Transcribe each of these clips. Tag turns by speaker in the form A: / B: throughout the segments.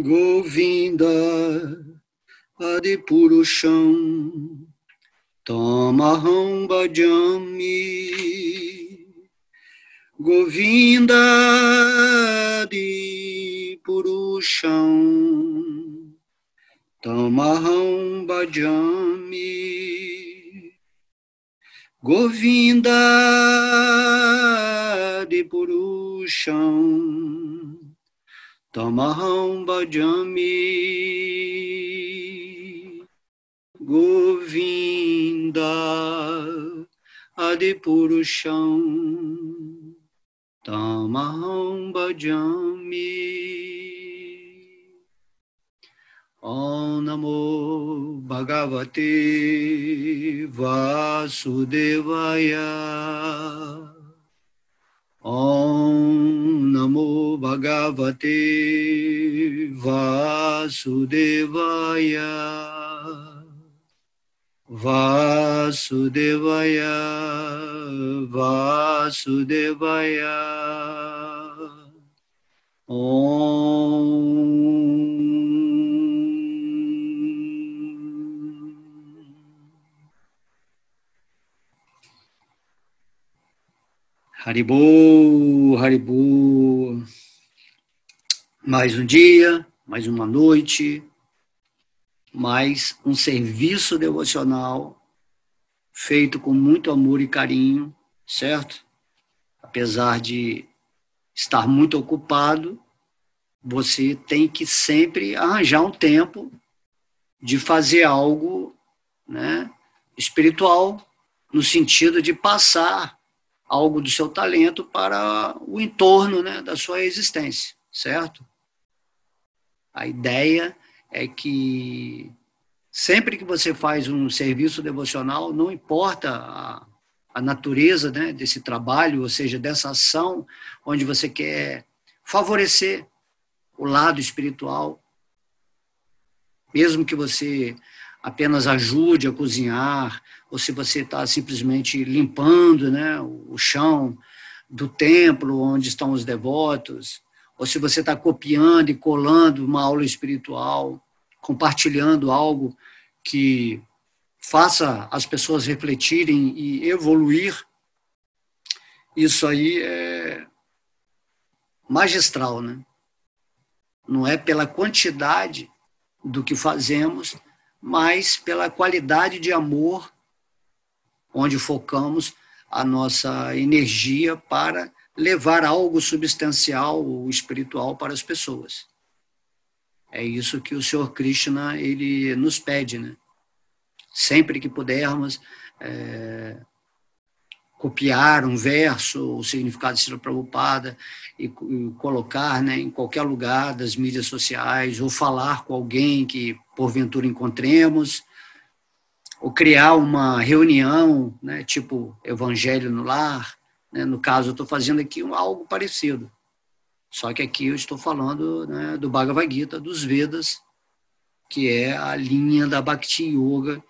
A: Govinda Adipurusham Tamaham Bhajami. Govinda Adipurusham Tamaham Bhajami. Govinda Adipurusham Tamaham Bhajami. Govinda Adipurusham Tamaham Bhajami. Om Namo Bhagavate Vasudevaya. Om Namo Bhagavate Vasudevaya. Vasudevaya, Vasudevaya. Om. Haribo, Haribo. Mais um dia, mais uma noite, mais um serviço devocional feito com muito amor e carinho, certo? Apesar de estar muito ocupado, você tem que sempre arranjar um tempo de fazer algo, né, espiritual, no sentido de passar algo do seu talento para o entorno, né, da sua existência, certo? A ideia é que sempre que você faz um serviço devocional, não importa a natureza, né, desse trabalho, ou seja, dessa ação, onde você quer favorecer o lado espiritual, mesmo que você apenas ajude a cozinhar, ou se você está simplesmente limpando, né, o chão do templo onde estão os devotos, ou se você está copiando e colando uma aula espiritual, compartilhando algo que faça as pessoas refletirem e evoluir, isso aí é magistral, né? Não é pela quantidade do que fazemos, mas pela qualidade de amor, onde focamos a nossa energia para levar algo substancial ou espiritual para as pessoas. É isso que o Senhor Krishna, ele nos pede, né? Sempre que pudermos copiar um verso, o significado de Srila Prabhupada, e colocar, né, em qualquer lugar das mídias sociais, ou falar com alguém que porventura encontremos, ou criar uma reunião, né, tipo Evangelho no Lar, né? No caso, eu estou fazendo aqui algo parecido, só que aqui eu estou falando, né, do Bhagavad Gita, dos Vedas, que é a linha da Bhakti Yoga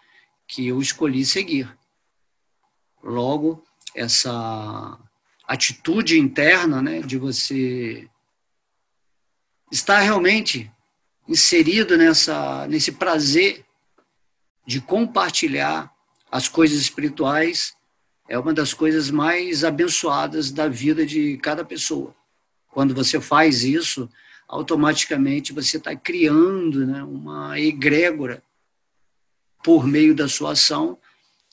A: que eu escolhi seguir. Logo, essa atitude interna, né, de você estar realmente inserido nesse prazer de compartilhar as coisas espirituais, é uma das coisas mais abençoadas da vida de cada pessoa. Quando você faz isso, automaticamente você está criando, né, uma egrégora por meio da sua ação,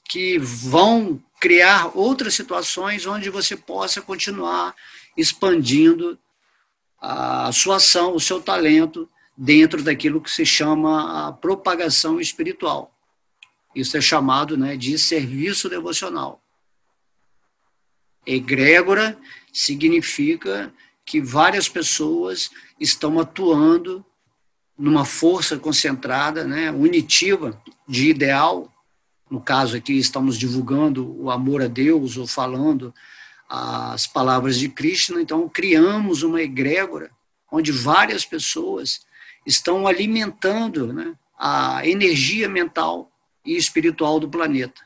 A: que vão criar outras situações onde você possa continuar expandindo a sua ação, o seu talento, dentro daquilo que se chama a propagação espiritual. Isso é chamado, né, de serviço devocional. Egrégora significa que várias pessoas estão atuando numa força concentrada, né, unitiva, de ideal. No caso aqui, estamos divulgando o amor a Deus, ou falando as palavras de Krishna. Então, criamos uma egrégora onde várias pessoas estão alimentando, né, a energia mental e espiritual do planeta.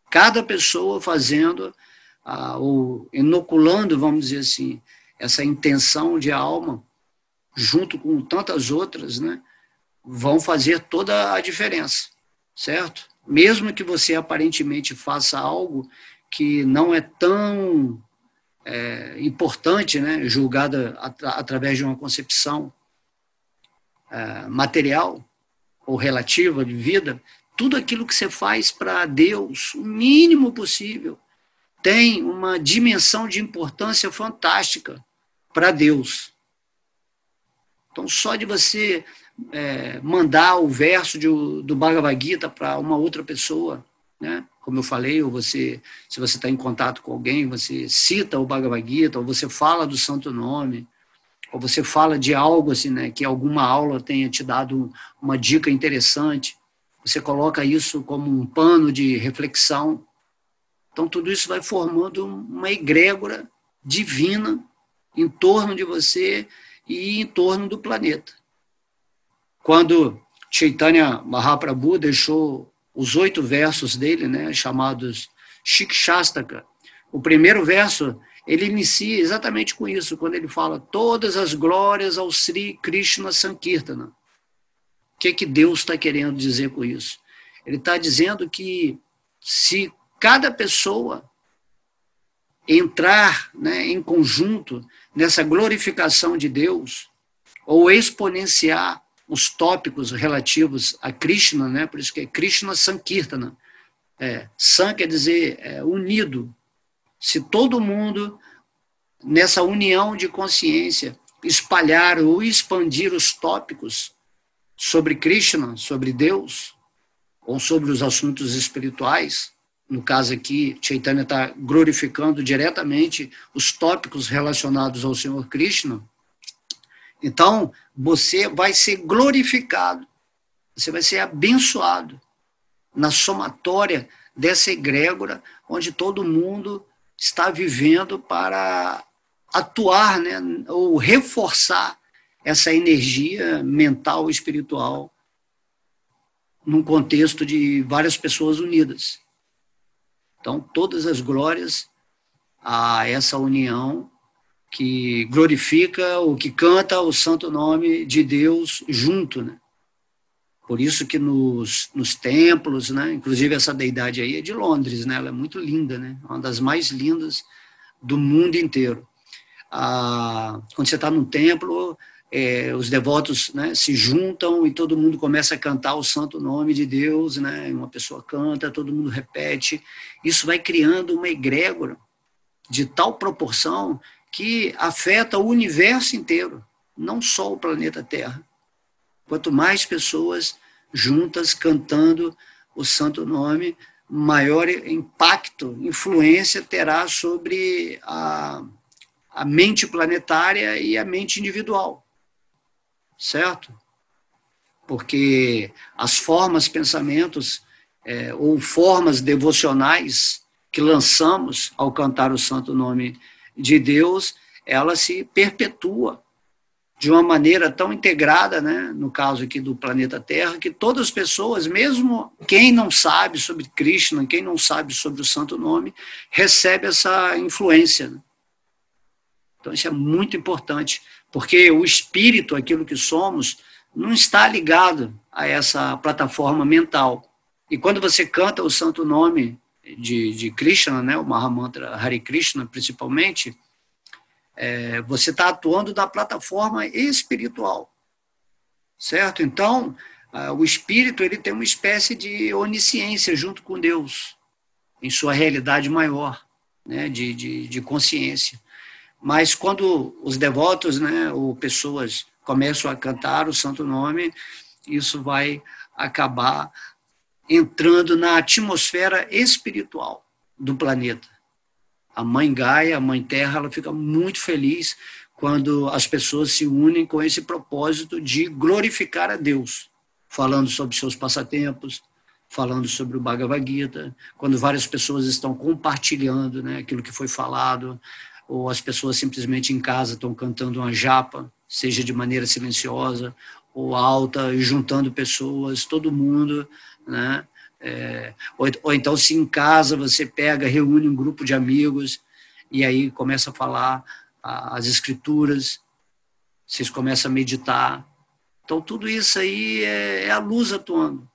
A: Cada pessoa fazendo, ou inoculando, vamos dizer assim, essa intenção de alma junto com tantas outras, né, vão fazer toda a diferença, certo? Mesmo que você aparentemente faça algo que não é tão importante, né, julgada através de uma concepção material ou relativa de vida, tudo aquilo que você faz para Deus, o mínimo possível, tem uma dimensão de importância fantástica para Deus. Então, só de você mandar o verso do Bhagavad Gita para uma outra pessoa, né? Como eu falei, ou se você está em contato com alguém, você cita o Bhagavad Gita, ou você fala do santo nome, ou você fala de algo assim, né, que alguma aula tenha te dado uma dica interessante, você coloca isso como um pano de reflexão. Então, tudo isso vai formando uma egrégora divina em torno de você e em torno do planeta. Quando Chaitanya Mahaprabhu deixou os 8 versos dele, né, chamados Shikshastaka, o primeiro verso, ele inicia exatamente com isso, quando ele fala todas as glórias ao Sri Krishna Sankirtana. O que Deus está querendo dizer com isso? Ele está dizendo que se cada pessoa entrar, né, em conjunto nessa glorificação de Deus, ou exponenciar os tópicos relativos a Krishna, né, por isso que é Krishna Sankirtana. San quer dizer unido. Se todo mundo, nessa união de consciência, espalhar ou expandir os tópicos sobre Krishna, sobre Deus, ou sobre os assuntos espirituais, no caso aqui, Chaitanya está glorificando diretamente os tópicos relacionados ao Senhor Krishna, então você vai ser glorificado, você vai ser abençoado na somatória dessa egrégora, onde todo mundo está vivendo para atuar, né, ou reforçar essa energia mental e espiritual num contexto de várias pessoas unidas. Então, todas as glórias a essa união que glorifica ou que canta o santo nome de Deus junto, né? Por isso que nos templos, né, inclusive essa deidade aí é de Londres, né, ela é muito linda, né, uma das mais lindas do mundo inteiro. Quando você está num templo, os devotos, né, se juntam e todo mundo começa a cantar o santo nome de Deus, né, uma pessoa canta, todo mundo repete, isso vai criando uma egrégora de tal proporção que afeta o universo inteiro, não só o planeta Terra. Quanto mais pessoas juntas cantando o santo nome, maior impacto, influência terá sobre a mente planetária e a mente individual, certo? Porque as formas, pensamentos ou formas devocionais que lançamos ao cantar o santo nome de Deus, ela se perpetua de uma maneira tão integrada, né, no caso aqui do planeta Terra, que todas as pessoas, mesmo quem não sabe sobre Krishna, quem não sabe sobre o santo nome, recebe essa influência, né? Então isso é muito importante, porque o espírito, aquilo que somos, não está ligado a essa plataforma mental. E quando você canta o santo nome de Krishna, né, o Mahamantra Hare Krishna principalmente, você está atuando na plataforma espiritual, certo? Então, o espírito ele tem uma espécie de onisciência junto com Deus, em sua realidade maior, né, de consciência. Mas quando os devotos, né, ou pessoas começam a cantar o santo nome, isso vai acabar entrando na atmosfera espiritual do planeta. A mãe Gaia, a mãe Terra, ela fica muito feliz quando as pessoas se unem com esse propósito de glorificar a Deus, falando sobre seus passatempos, falando sobre o Bhagavad Gita, quando várias pessoas estão compartilhando, né, aquilo que foi falado, ou as pessoas simplesmente em casa estão cantando uma japa, seja de maneira silenciosa ou alta, juntando pessoas, todo mundo, né? Ou então se em casa você pega, reúne um grupo de amigos e aí começa a falar as escrituras, vocês começam a meditar. Então, tudo isso aí é a luz atuando.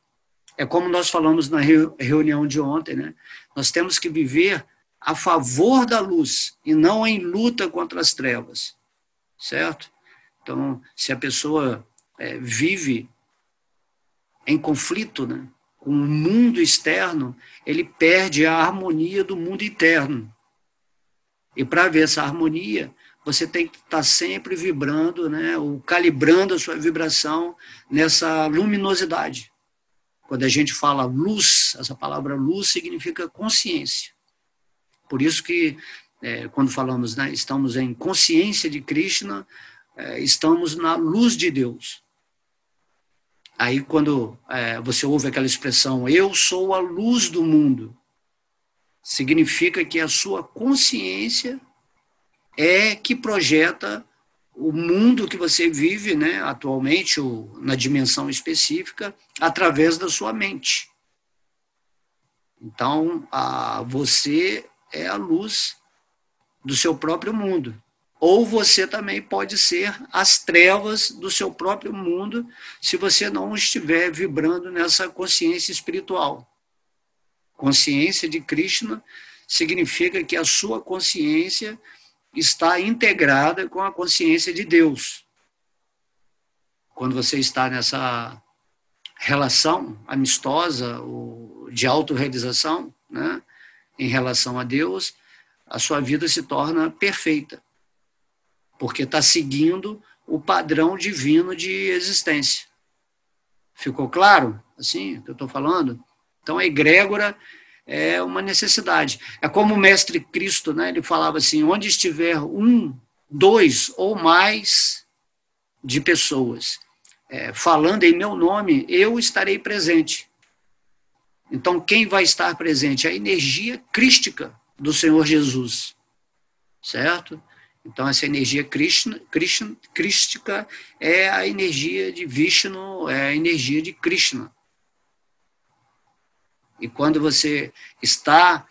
A: É como nós falamos na reunião de ontem, né? Nós temos que viver a favor da luz e não em luta contra as trevas, certo? Então, se a pessoa vive em conflito, né, com o mundo externo, ele perde a harmonia do mundo interno. E para ver essa harmonia, você tem que estar sempre vibrando, né, ou calibrando a sua vibração nessa luminosidade. Quando a gente fala luz, essa palavra luz significa consciência. Por isso que, quando falamos, né, estamos em consciência de Krishna, estamos na luz de Deus. Aí, quando você ouve aquela expressão, eu sou a luz do mundo, significa que a sua consciência é que projeta o mundo que você vive, né, atualmente, ou na dimensão específica, através da sua mente. Então, você é a luz do seu próprio mundo. Ou você também pode ser as trevas do seu próprio mundo, se você não estiver vibrando nessa consciência espiritual. Consciência de Krishna significa que a sua consciência está integrada com a consciência de Deus. Quando você está nessa relação amistosa ou de autorrealização, né, em relação a Deus, a sua vida se torna perfeita, porque está seguindo o padrão divino de existência. Ficou claro? Assim, o que eu estou falando? Então, a egrégora é uma necessidade. É como o Mestre Cristo, né? Ele falava assim, onde estiver 1, 2 ou mais de pessoas falando em meu nome, eu estarei presente. Então, quem vai estar presente? A energia crística do Senhor Jesus, certo? Então, essa energia crística é a energia de Vishnu, é a energia de Krishna. E quando você está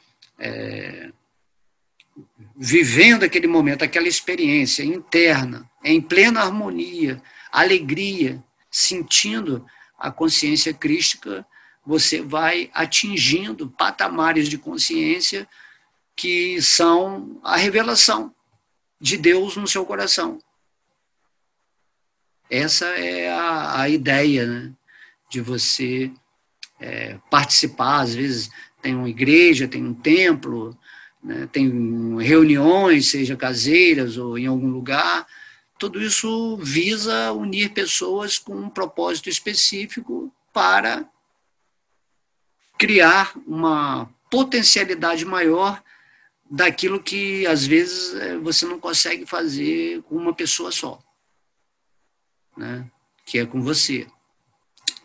A: vivendo aquele momento, aquela experiência interna, em plena harmonia, alegria, sentindo a consciência crística, você vai atingindo patamares de consciência que são a revelação de Deus no seu coração. Essa é a ideia, né, de você participar. Às vezes tem uma igreja, tem um templo, né, tem reuniões, seja caseiras ou em algum lugar. Tudo isso visa unir pessoas com um propósito específico para criar uma potencialidade maior daquilo que, às vezes, você não consegue fazer com uma pessoa só, né? Que é com você.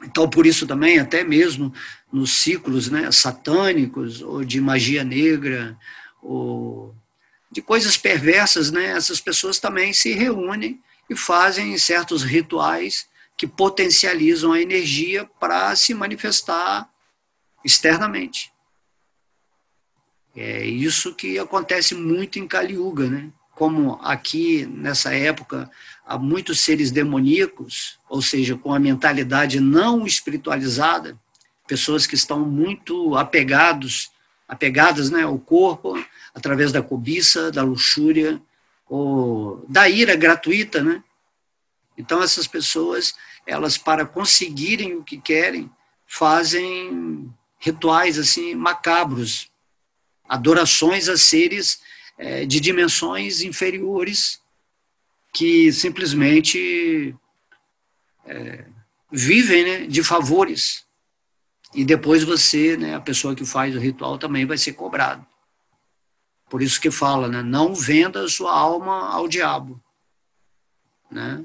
A: Então, por isso também, até mesmo nos ciclos, né, satânicos, ou de magia negra, ou de coisas perversas, né, essas pessoas também se reúnem e fazem certos rituais que potencializam a energia para se manifestar externamente. É isso que acontece muito em Kali Yuga, né? Como aqui, nessa época, há muitos seres demoníacos, ou seja, com a mentalidade não espiritualizada, pessoas que estão muito apegadas, né, ao corpo, através da cobiça, da luxúria, ou da ira gratuita, né? Então, essas pessoas, elas, para conseguirem o que querem, fazem rituais assim macabros, adorações a seres de dimensões inferiores que simplesmente vivem, né, de favores. E depois você, né, a pessoa que faz o ritual também vai ser cobrado. Por isso que fala, né, não venda a sua alma ao diabo, né?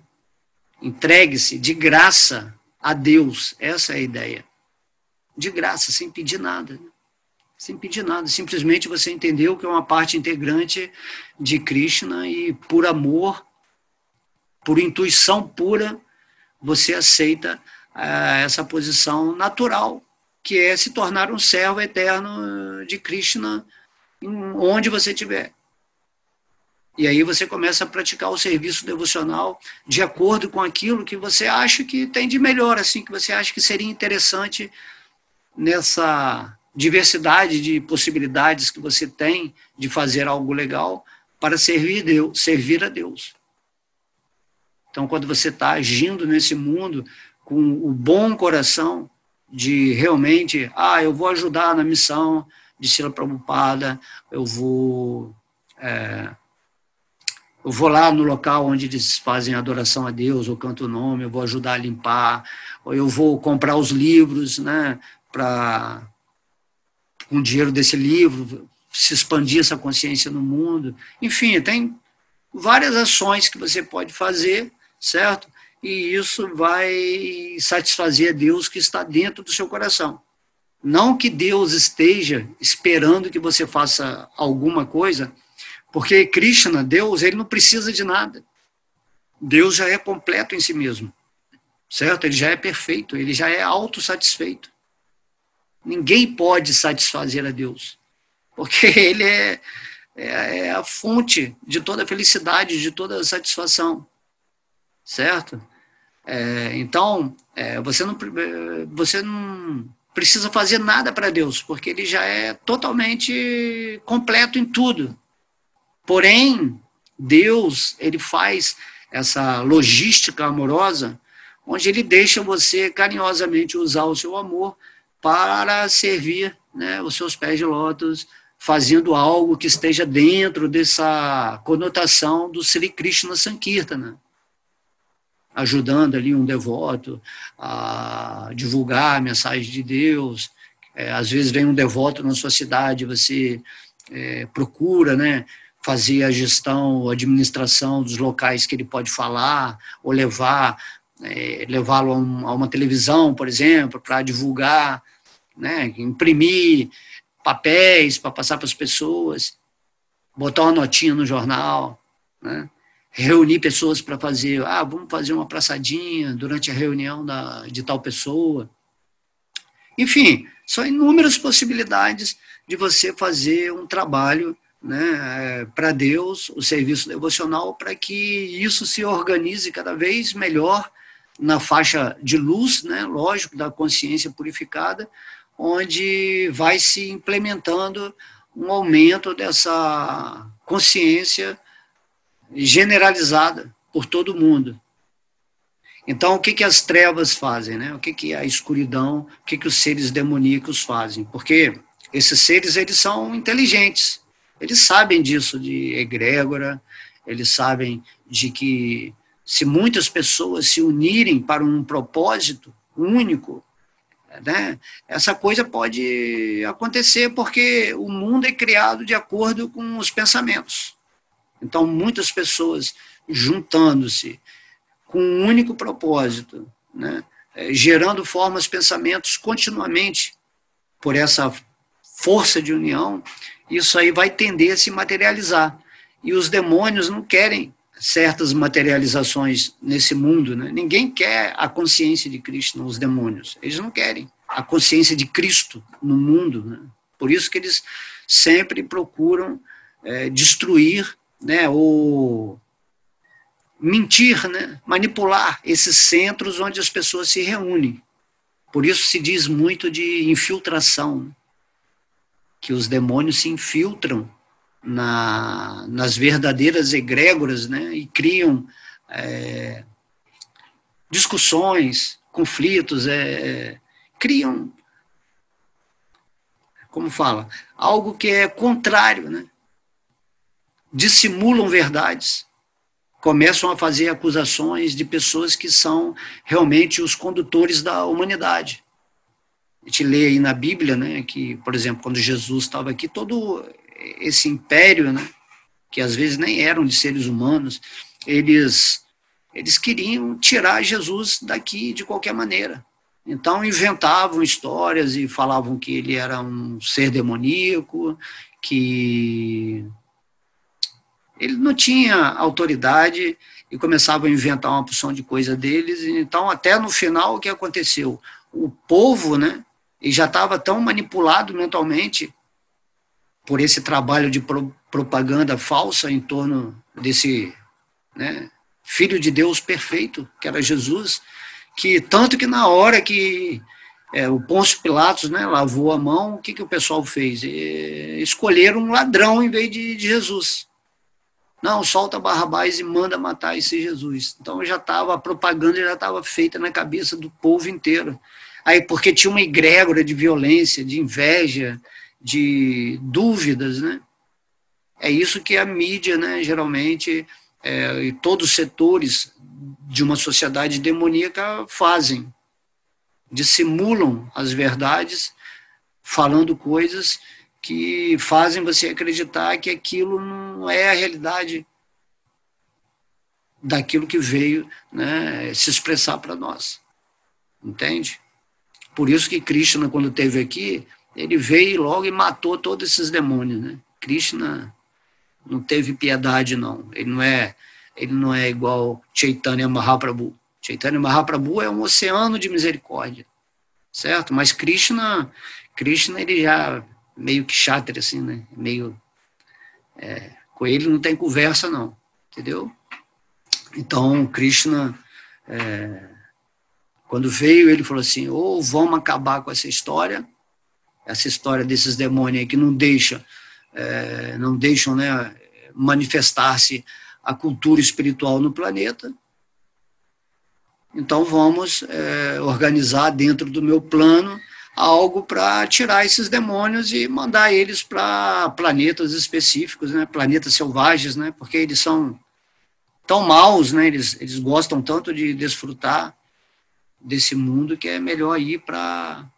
A: Entregue-se de graça a Deus. Essa é a ideia. De graça, sem pedir nada. Sem pedir nada. Simplesmente você entendeu que é uma parte integrante de Krishna e por amor, por intuição pura, você aceita essa posição natural, que é se tornar um servo eterno de Krishna onde você estiver. E aí você começa a praticar o serviço devocional de acordo com aquilo que você acha que tem de melhor, assim, que você acha que seria interessante nessa diversidade de possibilidades que você tem de fazer algo legal para servir a Deus. Então, quando você está agindo nesse mundo com o bom coração de realmente, eu vou ajudar na missão de Srila Prabhupada, eu vou lá no local onde eles fazem adoração a Deus, eu canto o nome, eu vou ajudar a limpar, ou eu vou comprar os livros, né, para, com o dinheiro desse livro, se expandir essa consciência no mundo. Enfim, tem várias ações que você pode fazer, certo? E isso vai satisfazer a Deus que está dentro do seu coração. Não que Deus esteja esperando que você faça alguma coisa, porque Krishna, Deus, ele não precisa de nada. Deus já é completo em si mesmo, certo? Ele já é perfeito, ele já é autossatisfeito. Ninguém pode satisfazer a Deus, porque ele é a fonte de toda a felicidade, de toda a satisfação, certo? Então, você não precisa fazer nada para Deus, porque ele já é totalmente completo em tudo. Porém, Deus, ele faz essa logística amorosa, onde ele deixa você carinhosamente usar o seu amor para servir, né, os seus pés de lótus, fazendo algo que esteja dentro dessa conotação do Sri Krishna Sankirtana, ajudando ali um devoto a divulgar a mensagem de Deus. Às vezes vem um devoto na sua cidade, você procura, né, fazer a gestão, a administração dos locais que ele pode falar, ou levá-lo a uma televisão, por exemplo, para divulgar, né, imprimir papéis para passar para as pessoas, botar uma notinha no jornal, né, reunir pessoas para fazer, vamos fazer uma praçadinha durante a reunião de tal pessoa. Enfim, são inúmeras possibilidades de você fazer um trabalho, né, para Deus, o serviço devocional, para que isso se organize cada vez melhor na faixa de luz, né, lógico, da consciência purificada, onde vai se implementando um aumento dessa consciência generalizada por todo mundo. Então, o que as trevas fazem, né? O que a escuridão, o que os seres demoníacos fazem? Porque esses seres, eles são inteligentes, eles sabem disso, de egrégora, eles sabem de que se muitas pessoas se unirem para um propósito único, né, essa coisa pode acontecer, porque o mundo é criado de acordo com os pensamentos. Então, muitas pessoas juntando-se com um único propósito, né, gerando formas, pensamentos continuamente por essa força de união, isso aí vai tender a se materializar. E os demônios não querem certas materializações nesse mundo, né? Ninguém quer a consciência de Cristo, os demônios. Eles não querem a consciência de Cristo no mundo, né? Por isso que eles sempre procuram destruir, né, ou mentir, né, manipular esses centros onde as pessoas se reúnem. Por isso se diz muito de infiltração, que os demônios se infiltram nas verdadeiras egrégoras, né, e criam discussões, conflitos, criam, como fala, algo que é contrário, né, dissimulam verdades, começam a fazer acusações de pessoas que são realmente os condutores da humanidade. A gente lê aí na Bíblia, né, que, por exemplo, quando Jesus estava aqui, todo esse império, né, que às vezes nem eram de seres humanos, eles queriam tirar Jesus daqui de qualquer maneira. Então inventavam histórias e falavam que ele era um ser demoníaco, que ele não tinha autoridade, e começavam a inventar uma porção de coisa deles. Então, até no final, o que aconteceu? O povo, né, ele já estava tão manipulado mentalmente por esse trabalho de propaganda falsa em torno desse, né, Filho de Deus perfeito, que era Jesus, que tanto que na hora que o Pôncio Pilatos, né, lavou a mão, o que o pessoal fez? Escolheram um ladrão em vez de Jesus. Não, solta Barrabás e manda matar esse Jesus. Então a propaganda já estava feita na cabeça do povo inteiro. Aí, porque tinha uma egrégora de violência, de inveja, de dúvidas, né? É isso que a mídia, né, geralmente, e todos os setores de uma sociedade demoníaca fazem. Dissimulam as verdades, falando coisas que fazem você acreditar que aquilo não é a realidade daquilo que veio, né, se expressar para nós. Entende? Por isso que Krishna, quando esteve aqui, ele veio logo e matou todos esses demônios, né? Krishna não teve piedade, não. Ele não é igual Chaitanya Mahaprabhu. Chaitanya Mahaprabhu é um oceano de misericórdia, certo? Mas Krishna ele já meio que chátra, assim, né? Meio, com ele não tem conversa, não, entendeu? Então, Krishna, quando veio, ele falou assim, ou vamos acabar com essa história desses demônios aí que não deixam, né, manifestar-se a cultura espiritual no planeta. Então vamos organizar dentro do meu plano algo para tirar esses demônios e mandar eles para planetas específicos, né, planetas selvagens, né, porque eles são tão maus, né, eles gostam tanto de desfrutar desse mundo que é melhor ir para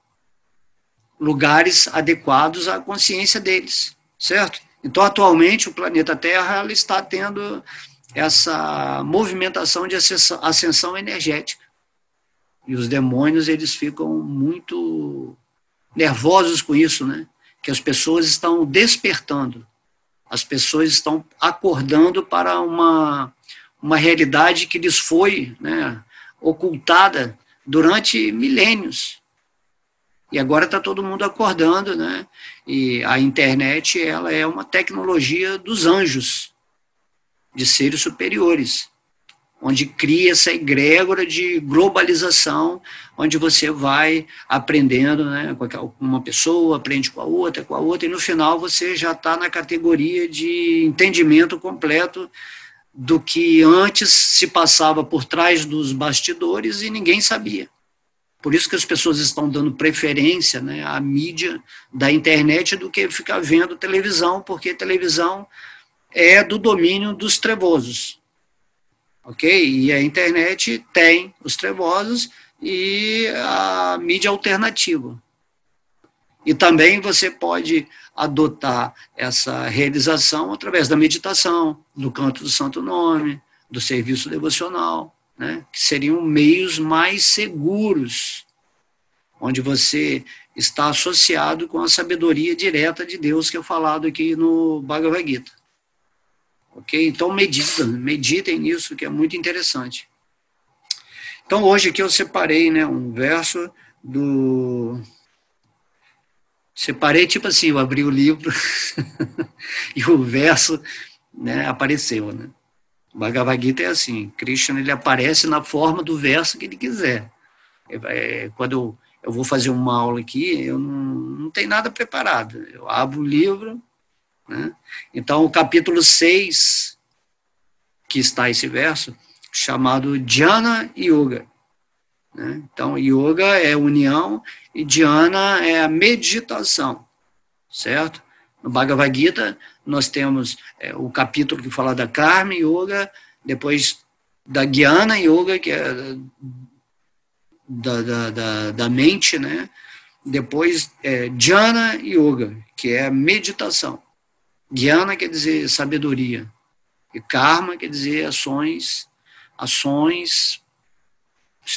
A: lugares adequados à consciência deles, certo? Então, atualmente, o planeta Terra ela está tendo essa movimentação de ascensão energética. E os demônios, eles ficam muito nervosos com isso, né? Que as pessoas estão despertando. As pessoas estão acordando para uma realidade que lhes foi, né, ocultada durante milênios. E agora está todo mundo acordando, né? E a internet, ela é uma tecnologia dos anjos, de seres superiores, onde cria essa egrégora de globalização, onde você vai aprendendo, né, com uma pessoa, aprende com a outra, e no final você já está na categoria de entendimento completo do que antes se passava por trás dos bastidores e ninguém sabia. Por isso que as pessoas estão dando preferência, né, à mídia da internet do que ficar vendo televisão, porque televisão é do domínio dos trevosos. Ok? E a internet tem os trevosos e a mídia alternativa. E também você pode adotar essa realização através da meditação, do canto do santo nome, do serviço devocional, né, que seriam meios mais seguros, onde você está associado com a sabedoria direta de Deus, que é falado aqui no Bhagavad Gita. Ok? Então meditem nisso, que é muito interessante. Então hoje aqui eu separei, né, um verso separei tipo assim, eu abri o livro e o verso, né, apareceu, né? O Bhagavad Gita é assim, Krishna ele aparece na forma do verso que ele quiser. Quando eu vou fazer uma aula aqui, eu não tenho nada preparado. Eu abro o livro, né? Então o capítulo 6, que está esse verso, chamado Dhyana Yoga. Né? Então Yoga é união e Dhyana é a meditação, certo? No Bhagavad Gita, nós temos o capítulo que fala da Karma Yoga, depois da Jnana Yoga, que é da mente, né? Depois Jnana Yoga, que é a meditação. Jnana quer dizer sabedoria, e Karma quer dizer ações,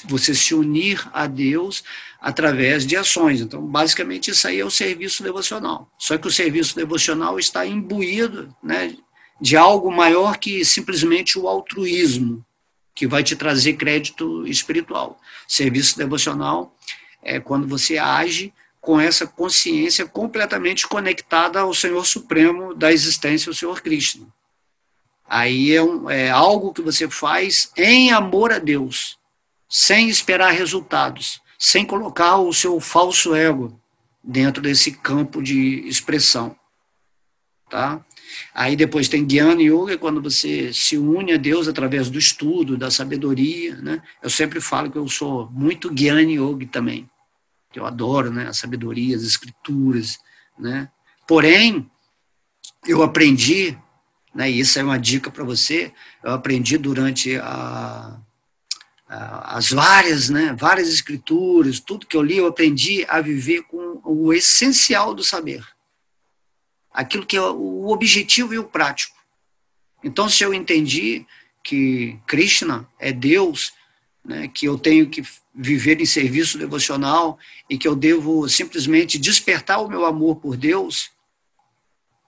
A: você se unir a Deus através de ações. Então, basicamente, isso aí é o serviço devocional. Só que o serviço devocional está imbuído, né, de algo maior que simplesmente o altruísmo, que vai te trazer crédito espiritual. Serviço devocional é quando você age com essa consciência completamente conectada ao Senhor Supremo da existência, o Senhor Krishna. Aí é algo que você faz em amor a Deus, sem esperar resultados, sem colocar o seu falso ego dentro desse campo de expressão. Tá? Aí depois tem Jnana Yoga, quando você se une a Deus através do estudo, da sabedoria, né? Eu sempre falo que eu sou muito Jnana Yoga também, que eu adoro, né, a sabedoria, as escrituras, né? Porém, eu aprendi, né, e isso é uma dica para você, eu aprendi durante as várias escrituras, tudo que eu li, eu aprendi a viver com o essencial do saber. Aquilo que é o objetivo e o prático. Então, se eu entendi que Krishna é Deus, né, que eu tenho que viver em serviço devocional e que eu devo simplesmente despertar o meu amor por Deus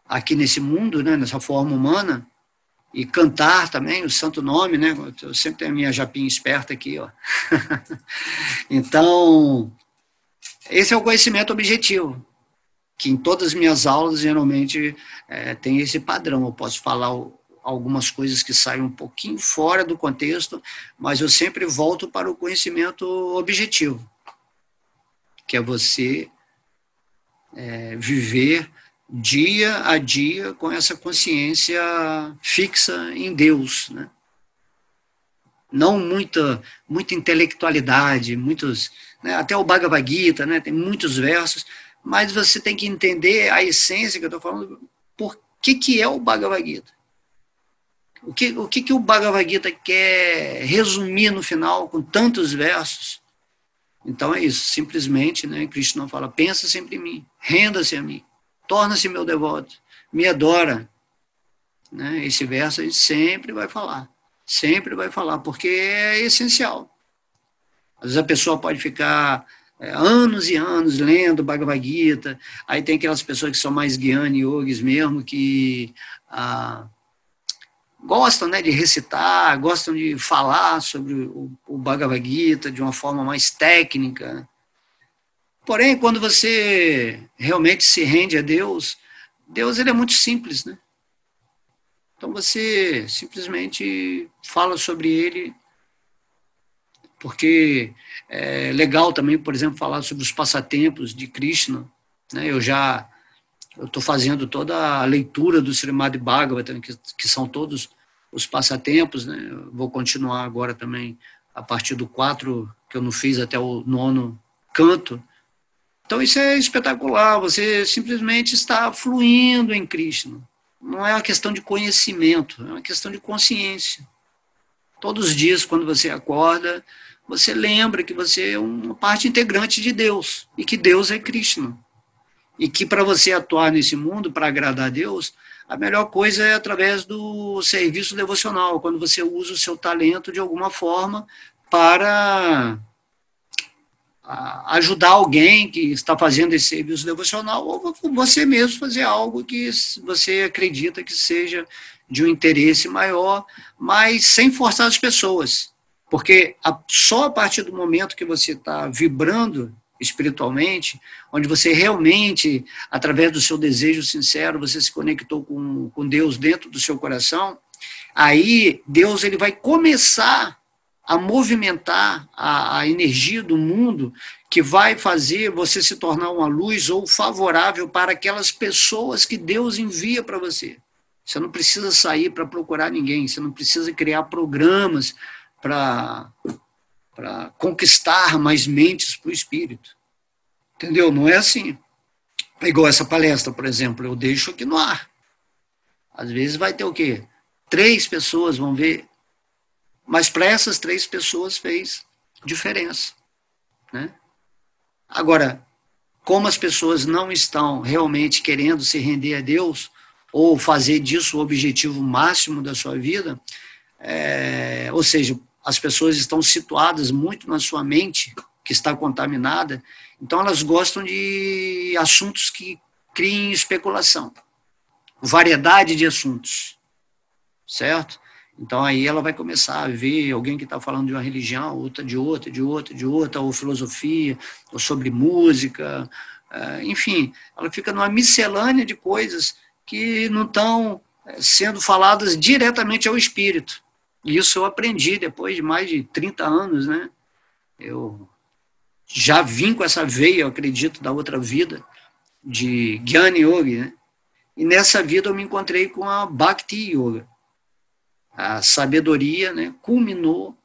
A: aqui nesse mundo, né, nessa forma humana, e cantar também o santo nome, né? Eu sempre tenho a minha japinha esperta aqui, ó. Então, esse é o conhecimento objetivo, que em todas as minhas aulas, geralmente, tem esse padrão. Eu posso falar algumas coisas que saem um pouquinho fora do contexto, mas eu sempre volto para o conhecimento objetivo, que é você viver dia a dia com essa consciência fixa em Deus, né? Não muita intelectualidade, muitos, né, até o Bhagavad Gita, né, tem muitos versos, mas você tem que entender a essência que eu estou falando, por que é o Bhagavad Gita. O que o Bhagavad Gita quer resumir no final com tantos versos? Então é isso, simplesmente, né, Krishna fala, pensa sempre em mim, renda-se a mim, torna-se meu devoto, me adora. Né? Esse verso a gente sempre vai falar, porque é essencial. Às vezes a pessoa pode ficar anos e anos lendo Bhagavad Gita, aí tem aquelas pessoas que são mais Jnana Yogis mesmo, que gostam, né, de recitar, gostam de falar sobre o Bhagavad Gita de uma forma mais técnica. Porém, quando você realmente se rende a Deus, Deus ele é muito simples, né? Então você simplesmente fala sobre ele, porque é legal também, por exemplo, falar sobre os passatempos de Krishna, né? Eu estou fazendo toda a leitura do Srimad Bhagavatam, que são todos os passatempos, né? Eu vou continuar agora também a partir do 4, que eu não fiz até o 9º canto. Então isso é espetacular, você simplesmente está fluindo em Krishna. Não é uma questão de conhecimento, é uma questão de consciência. Todos os dias, quando você acorda, você lembra que você é uma parte integrante de Deus, e que Deus é Krishna. E que para você atuar nesse mundo, para agradar a Deus, a melhor coisa é através do serviço devocional, quando você usa o seu talento de alguma forma para ajudar alguém que está fazendo esse serviço devocional, ou você mesmo fazer algo que você acredita que seja de um interesse maior, mas sem forçar as pessoas. Porque só a partir do momento que você está vibrando espiritualmente, onde você realmente, através do seu desejo sincero, você se conectou com Deus dentro do seu coração, aí Deus ele vai começar a movimentar a energia do mundo, que vai fazer você se tornar uma luz ou favorável para aquelas pessoas que Deus envia para você. Você não precisa sair para procurar ninguém, você não precisa criar programas para conquistar mais mentes para o espírito. Entendeu? Não é assim. É igual essa palestra, por exemplo, eu deixo aqui no ar. Às vezes vai ter o quê? 3 pessoas vão ver, mas para essas 3 pessoas fez diferença. Né? Agora, como as pessoas não estão realmente querendo se render a Deus, ou fazer disso o objetivo máximo da sua vida, ou seja, as pessoas estão situadas muito na sua mente, que está contaminada, então elas gostam de assuntos que criem especulação, variedade de assuntos, certo? Então aí ela vai começar a ver alguém que está falando de uma religião, outra de outra, ou filosofia, ou sobre música, enfim, ela fica numa miscelânea de coisas que não estão sendo faladas diretamente ao espírito. E isso eu aprendi depois de mais de 30 anos, né? Eu já vim com essa veia, eu acredito, da outra vida, de Jnana Yoga, né? E nessa vida eu me encontrei com a Bhakti Yoga. A sabedoria, né, culminou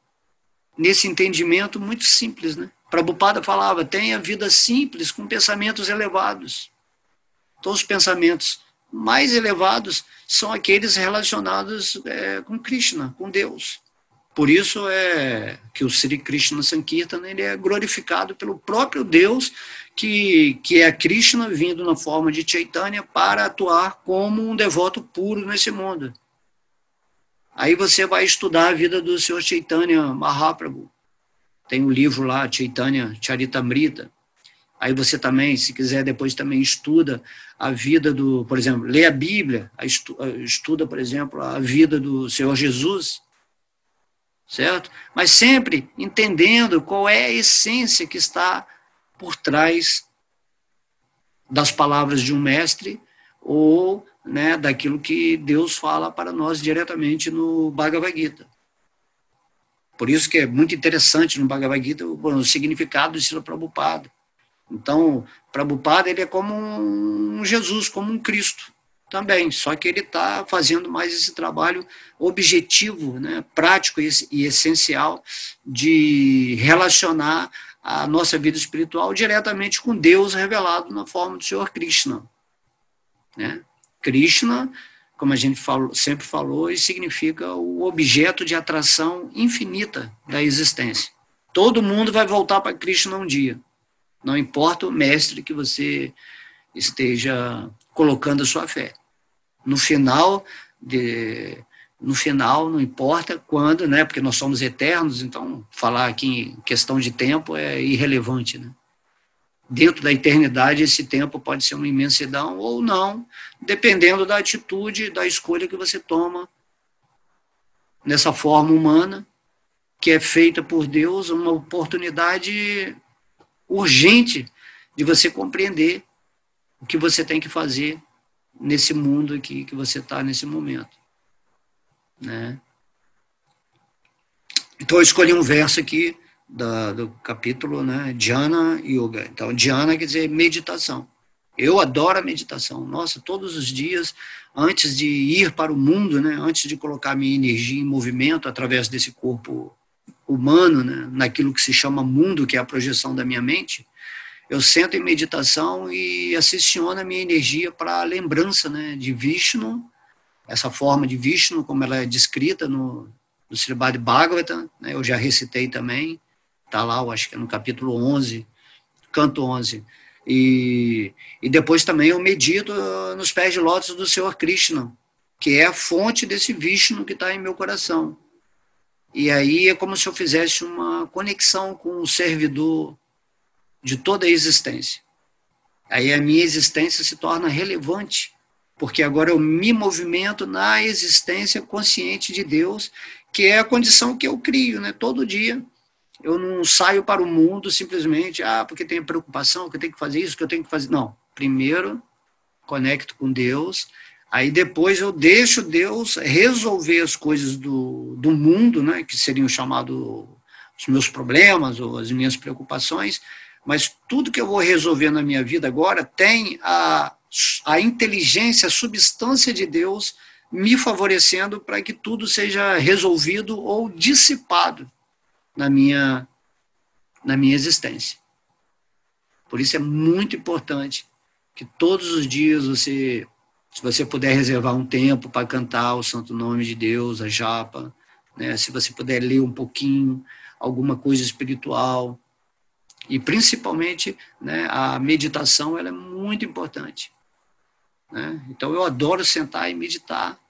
A: nesse entendimento muito simples, né? Prabhupada falava, tenha vida simples, com pensamentos elevados. Então, os pensamentos mais elevados são aqueles relacionados com Krishna, com Deus. Por isso é que o Sri Krishna Sankirtana ele é glorificado pelo próprio Deus, que é Krishna vindo na forma de Chaitanya para atuar como um devoto puro nesse mundo. Aí você vai estudar a vida do Sr. Chaitanya Mahaprabhu. Tem um livro lá, Chaitanya Charitamrita. Aí você também, se quiser, depois também estuda a vida do, por exemplo, lê a Bíblia, estuda, por exemplo, a vida do Senhor Jesus, certo? Mas sempre entendendo qual é a essência que está por trás das palavras de um mestre ou, né, daquilo que Deus fala para nós diretamente no Bhagavad Gita. Por isso que é muito interessante no Bhagavad Gita o significado de Srila Prabhupada. Então, Prabhupada ele é como um Jesus, como um Cristo também, só que ele está fazendo mais esse trabalho objetivo, né, prático e essencial de relacionar a nossa vida espiritual diretamente com Deus revelado na forma do Senhor Krishna. Né? Krishna, como a gente sempre falou, significa o objeto de atração infinita da existência. Todo mundo vai voltar para Krishna um dia. Não importa o mestre que você esteja colocando a sua fé. No final, não importa quando, né? Porque nós somos eternos, então falar aqui em questão de tempo é irrelevante, né? Dentro da eternidade, esse tempo pode ser uma imensidão ou não, dependendo da atitude, da escolha que você toma nessa forma humana, que é feita por Deus, uma oportunidade urgente de você compreender o que você tem que fazer nesse mundo aqui que você está nesse momento. Né? Então, eu escolhi um verso aqui do capítulo, né, Jnana Yoga. Então, Jnana quer dizer meditação. Eu adoro a meditação. Nossa, todos os dias, antes de ir para o mundo, né, antes de colocar minha energia em movimento através desse corpo humano, né, naquilo que se chama mundo, que é a projeção da minha mente, eu sento em meditação e aciciono a minha energia para a lembrança, né, de Vishnu, essa forma de Vishnu, como ela é descrita no Srimad Bhagavatam, né, eu já recitei também, está lá, eu acho que é no capítulo 11, canto 11. E depois também eu medito nos pés de lótus do Senhor Krishna, que é a fonte desse Vishnu que está em meu coração. E aí é como se eu fizesse uma conexão com o servidor de toda a existência. Aí a minha existência se torna relevante, porque agora eu me movimento na existência consciente de Deus, que é a condição que eu crio, né? Todo dia eu não saio para o mundo simplesmente, porque tenho preocupação, que eu tenho que fazer isso, que eu tenho que fazer. Não, primeiro conecto com Deus, aí depois eu deixo Deus resolver as coisas do mundo, né? Que seriam chamados os meus problemas ou as minhas preocupações, mas tudo que eu vou resolver na minha vida agora tem a inteligência, a substância de Deus me favorecendo para que tudo seja resolvido ou dissipado na minha existência. Por isso é muito importante que todos os dias se você puder reservar um tempo para cantar o santo nome de Deus, a japa, né? Se você puder ler um pouquinho, alguma coisa espiritual, e principalmente, né, a meditação, ela é muito importante. Né? Então eu adoro sentar e meditar.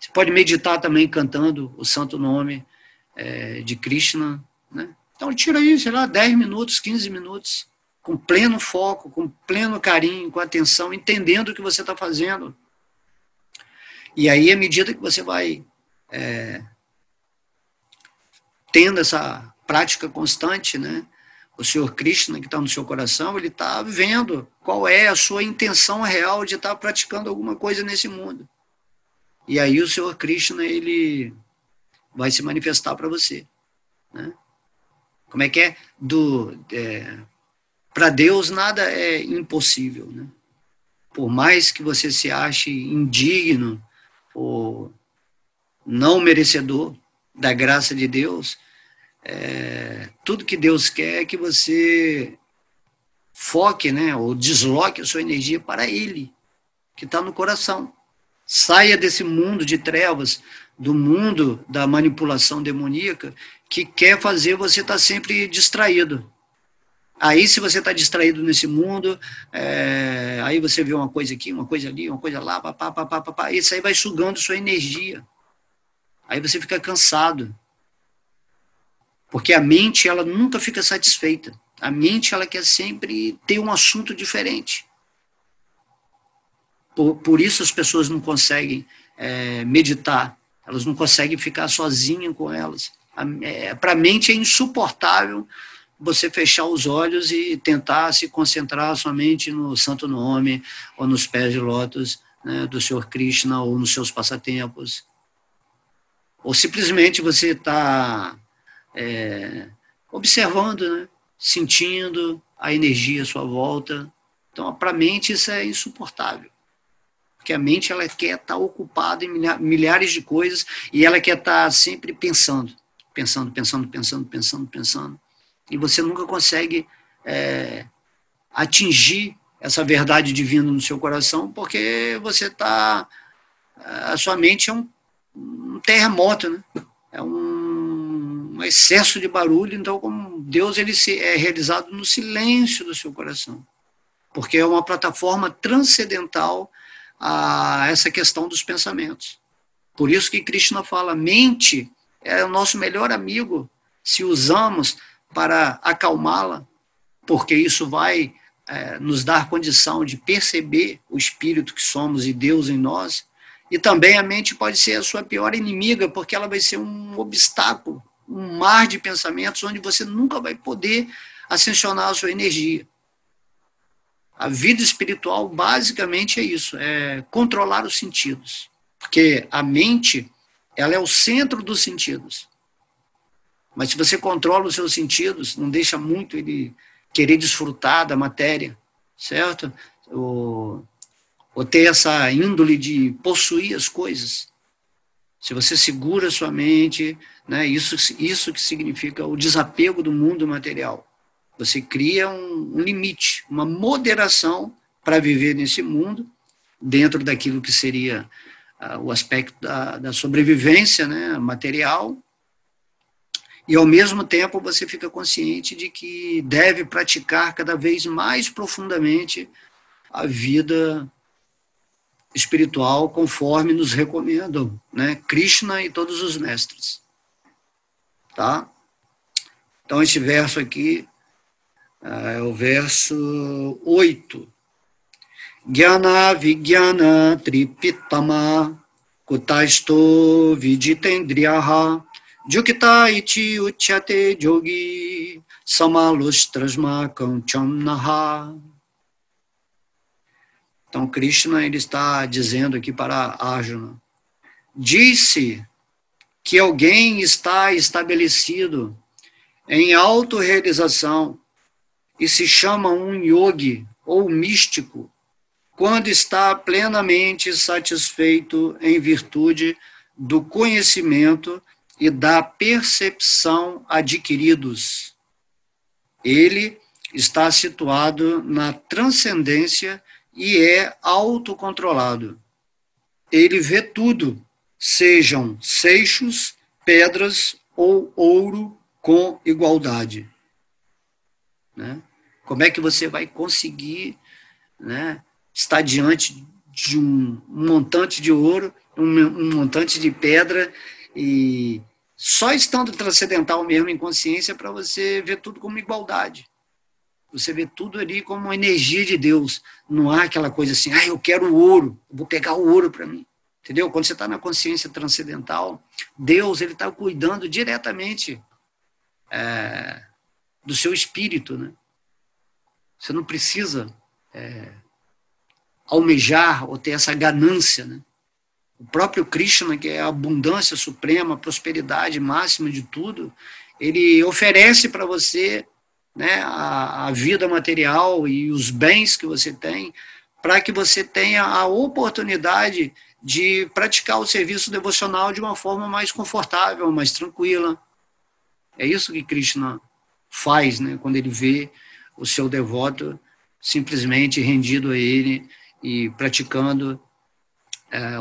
A: Você pode meditar também cantando o santo nome de Krishna. Né? Então tira aí, sei lá, 10 minutos, 15 minutos, com pleno foco, com pleno carinho, com atenção, entendendo o que você está fazendo. E aí, à medida que você vai tendo essa prática constante, né, O Senhor Krishna, que está no seu coração, ele está vendo qual é a sua intenção real de estar praticando alguma coisa nesse mundo. E aí o Senhor Krishna, ele vai se manifestar para você. Né? Como é que é? Para Deus nada é impossível. Né? Por mais que você se ache indigno ou não merecedor da graça de Deus, tudo que Deus quer é que você foque, né, ou desloque a sua energia para Ele, que está no coração. Saia desse mundo de trevas, do mundo da manipulação demoníaca, que quer fazer você estar sempre distraído. Aí, se você está distraído nesse mundo, aí você vê uma coisa aqui, uma coisa ali, uma coisa lá, papá, isso aí vai sugando sua energia. Aí você fica cansado. Porque a mente, ela nunca fica satisfeita. A mente, ela quer sempre ter um assunto diferente. Por isso as pessoas não conseguem meditar. Elas não conseguem ficar sozinhas com elas. Para a mente é insuportável você fechar os olhos e tentar se concentrar somente no santo nome, ou nos pés de lótus, né, do Senhor Krishna, ou nos seus passatempos. Ou simplesmente você está observando, né, sentindo a energia à sua volta. Então, para a mente isso é insuportável. Porque a mente, ela quer estar ocupada em milhares de coisas e ela quer estar sempre pensando. E você nunca consegue atingir essa verdade divina no seu coração, porque você está... A sua mente é um terremoto, né? É um excesso de barulho. Então, como Deus, ele é realizado no silêncio do seu coração. Porque é uma plataforma transcendental a essa questão dos pensamentos. Por isso que Krishna fala, mente é o nosso melhor amigo, se usamos para acalmá-la, porque isso vai nos dar condição de perceber o espírito que somos e Deus em nós. E também a mente pode ser a sua pior inimiga, porque ela vai ser um obstáculo, um mar de pensamentos onde você nunca vai poder ascensionar a sua energia. A vida espiritual basicamente é isso, é controlar os sentidos. Porque a mente, ela é o centro dos sentidos. Mas se você controla os seus sentidos, não deixa muito ele querer desfrutar da matéria, certo? Ou ter essa índole de possuir as coisas. Se você segura a sua mente, né, isso que significa o desapego do mundo material. Você cria um limite, uma moderação para viver nesse mundo, dentro daquilo que seria o aspecto da sobrevivência, né, material, e ao mesmo tempo você fica consciente de que deve praticar cada vez mais profundamente a vida espiritual conforme nos recomendam, né, Krishna e todos os mestres. Tá? Então esse verso aqui é o verso 8. Jnana Vijnana Tripitama Kutaisto Viditendriyaha Jukita Iti Uchyate Jogi Samalustrasmakam Chamnaha. Então Krishna, ele está dizendo aqui para Arjuna, disse que alguém está estabelecido em autorrealização e se chama um yogi ou místico quando está plenamente satisfeito em virtude do conhecimento e da percepção adquiridos. Ele está situado na transcendência e é autocontrolado. Ele vê tudo, sejam seixos, pedras ou ouro, com igualdade. Né? Como é que você vai conseguir, né, estar diante de um montante de ouro, um montante de pedra, e só estando transcendental mesmo em consciência para você ver tudo como igualdade. Você vê tudo ali como uma energia de Deus. Não há aquela coisa assim, eu quero o ouro, vou pegar o ouro para mim. Entendeu? Quando você está na consciência transcendental, Deus, ele está cuidando diretamente do seu espírito, né? Você não precisa almejar ou ter essa ganância, né? O próprio Krishna, que é a abundância suprema, a prosperidade máxima de tudo, ele oferece para você, né, a vida material e os bens que você tem, para que você tenha a oportunidade de praticar o serviço devocional de uma forma mais confortável, mais tranquila. É isso que Krishna faz, né, quando ele vê o seu devoto simplesmente rendido a ele e praticando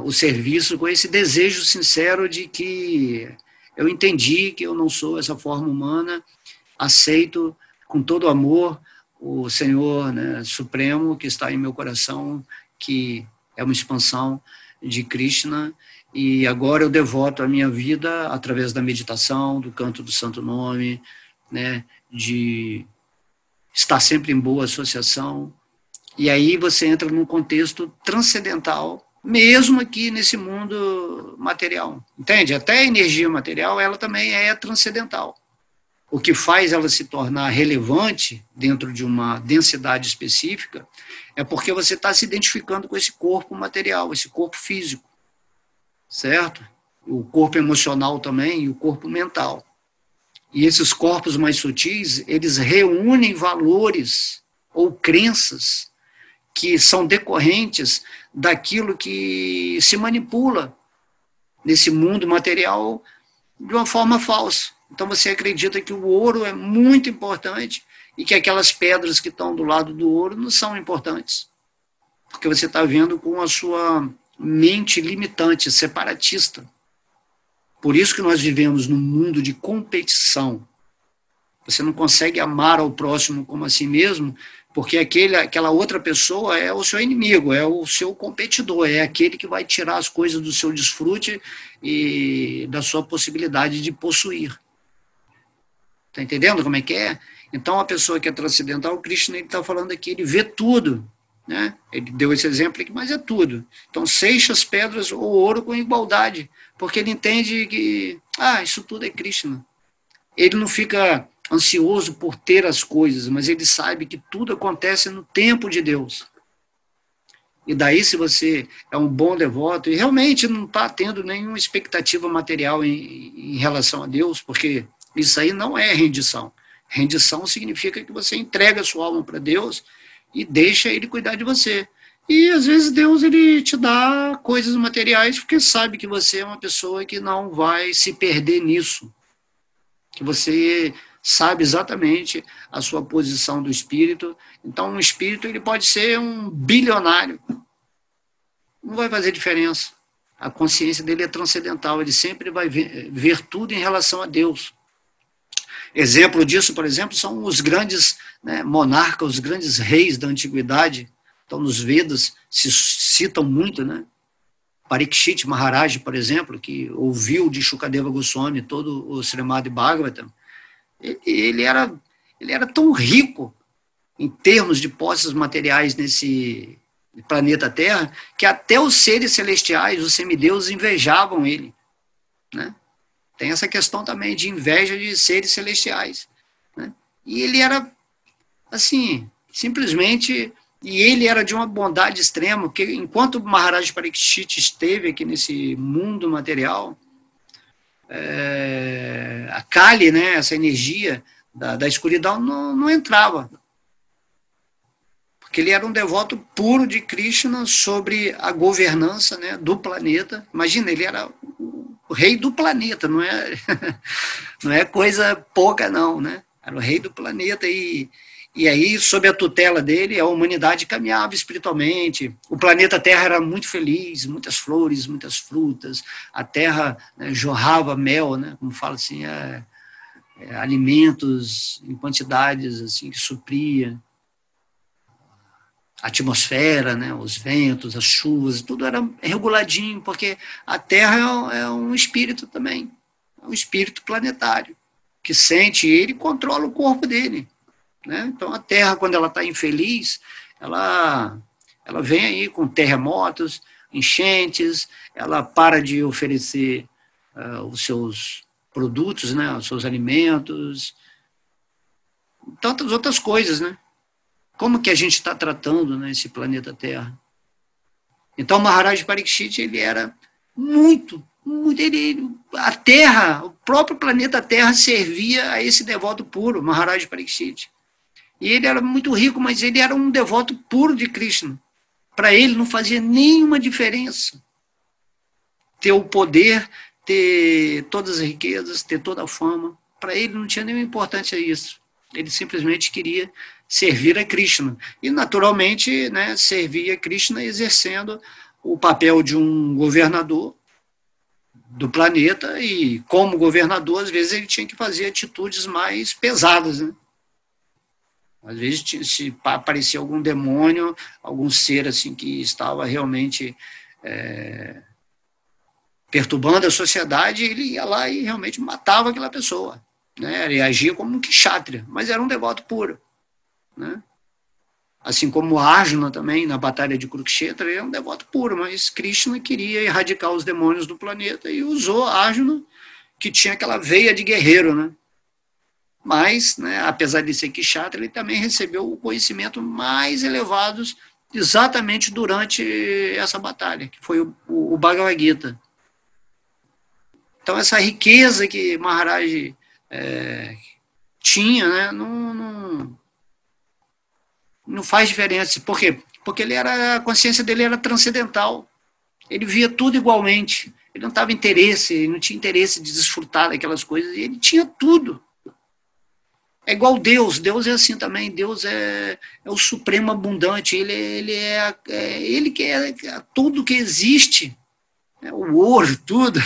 A: o serviço com esse desejo sincero de que eu entendi que eu não sou essa forma humana, aceito com todo amor o Senhor, né, Supremo, que está em meu coração, que é uma expansão de Krishna, e agora eu devoto a minha vida através da meditação, do canto do Santo Nome, né, de estar sempre em boa associação, e aí você entra num contexto transcendental, mesmo aqui nesse mundo material, entende? Até a energia material, ela também é transcendental. O que faz ela se tornar relevante dentro de uma densidade específica é porque você está se identificando com esse corpo material, esse corpo físico, certo? O corpo emocional também e o corpo mental. E esses corpos mais sutis, eles reúnem valores ou crenças que são decorrentes daquilo que se manipula nesse mundo material de uma forma falsa. Então você acredita que o ouro é muito importante e que aquelas pedras que estão do lado do ouro não são importantes. Porque você está vendo com a sua mente limitante, separatista. Por isso que nós vivemos num mundo de competição. Você não consegue amar ao próximo como a si mesmo, porque aquela outra pessoa é o seu inimigo, é o seu competidor, é aquele que vai tirar as coisas do seu desfrute e da sua possibilidade de possuir. Está entendendo como é que é? Então, a pessoa que é transcendental, o Krishna está falando aqui, ele vê tudo, né? Ele deu esse exemplo aqui, mas é tudo. Então, Seixas, pedras ou ouro com igualdade, porque ele entende que, isso tudo é Krishna. Ele não fica ansioso por ter as coisas, mas ele sabe que tudo acontece no tempo de Deus. E daí, se você é um bom devoto e realmente não está tendo nenhuma expectativa material em relação a Deus, porque isso aí não é rendição. Rendição significa que você entrega a sua alma para Deus e deixa Ele cuidar de você. E, às vezes, Deus ele te dá coisas materiais porque sabe que você é uma pessoa que não vai se perder nisso. Que você sabe exatamente a sua posição do espírito. Então, um espírito ele pode ser um bilionário. Não vai fazer diferença. A consciência dele é transcendental. Ele sempre vai ver tudo em relação a Deus. Exemplo disso, por exemplo, são os grandes, né, monarcas, os grandes reis da antiguidade. Então, nos Vedas se citam muito, né? Parikshit Maharaj, por exemplo, que ouviu de Shukadeva Goswami todo o Srimad Bhagavatam, ele era tão rico em termos de posses materiais nesse planeta Terra, que até os seres celestiais, os semideuses, invejavam ele, né? Tem essa questão também de inveja de seres celestiais, né? E ele era, assim, simplesmente... E ele era de uma bondade extrema, porque enquanto o Maharaj Parikshit esteve aqui nesse mundo material, a Kali, né, essa energia da escuridão, não entrava. Porque ele era um devoto puro de Krishna sobre a governança, né, do planeta. Imagina, ele era o rei do planeta, não é coisa pouca, não, né? Era o rei do planeta e aí, sob a tutela dele, a humanidade caminhava espiritualmente. O planeta Terra era muito feliz, muitas flores, muitas frutas. A Terra, né, jorrava mel, né, como fala assim, alimentos em quantidades assim, que supria. A atmosfera, né, os ventos, as chuvas, tudo era reguladinho, porque a Terra é um espírito também. É um espírito planetário, que sente ele e controla o corpo dele. Né? Então, a Terra, quando ela está infeliz, ela vem aí com terremotos, enchentes, ela para de oferecer os seus produtos, né, os seus alimentos, tantas outras coisas, né? Como que a gente está tratando, né, esse planeta Terra? Então, Maharaj Parikshit, ele era muito, a Terra, o próprio planeta Terra servia a esse devoto puro, Maharaj Parikshit. E ele era muito rico, mas ele era um devoto puro de Krishna. Para ele não fazia nenhuma diferença ter o poder, ter todas as riquezas, ter toda a fama. Para ele não tinha nenhuma importância isso. Ele simplesmente queria servir a Krishna. E, naturalmente, né, servia a Krishna exercendo o papel de um governador do planeta, e, como governador, às vezes ele tinha que fazer atitudes mais pesadas, né? Às vezes, se aparecia algum demônio, algum ser assim que estava realmente perturbando a sociedade, ele ia lá e realmente matava aquela pessoa, né? Ele agia como um kshatriya, mas era um devoto puro, né? Assim como Arjuna também, na batalha de Kurukshetra, ele é um devoto puro, mas Krishna queria erradicar os demônios do planeta e usou Arjuna, que tinha aquela veia de guerreiro, né? Mas, né, apesar de ser kshatriya, ele também recebeu o conhecimento mais elevados exatamente durante essa batalha, que foi o Bhagavad Gita. Então, essa riqueza que Maharaj tinha, né, não faz diferença. Por quê? Porque a consciência dele era transcendental. Ele via tudo igualmente. Ele não tinha interesse de desfrutar daquelas coisas. Ele tinha tudo. É igual Deus. Deus é assim também. Deus é o supremo abundante. Ele que é tudo que existe. O ouro, tudo.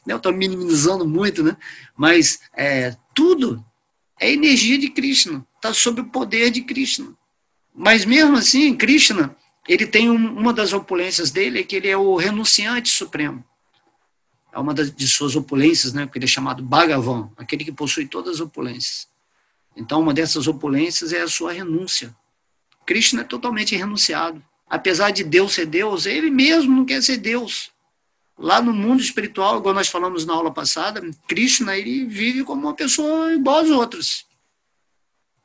A: Eu estou minimizando muito, né? Mas tudo é energia de Krishna. Está sob o poder de Krishna. Mas mesmo assim, Krishna, ele tem uma das opulências dele, é que ele é o renunciante supremo. É uma de suas opulências, né, porque ele é chamado Bhagavan, aquele que possui todas as opulências. Então, uma dessas opulências é a sua renúncia. Krishna é totalmente renunciado. Apesar de Deus ser Deus, ele mesmo não quer ser Deus. Lá no mundo espiritual, igual nós falamos na aula passada, Krishna, ele vive como uma pessoa igual às outras.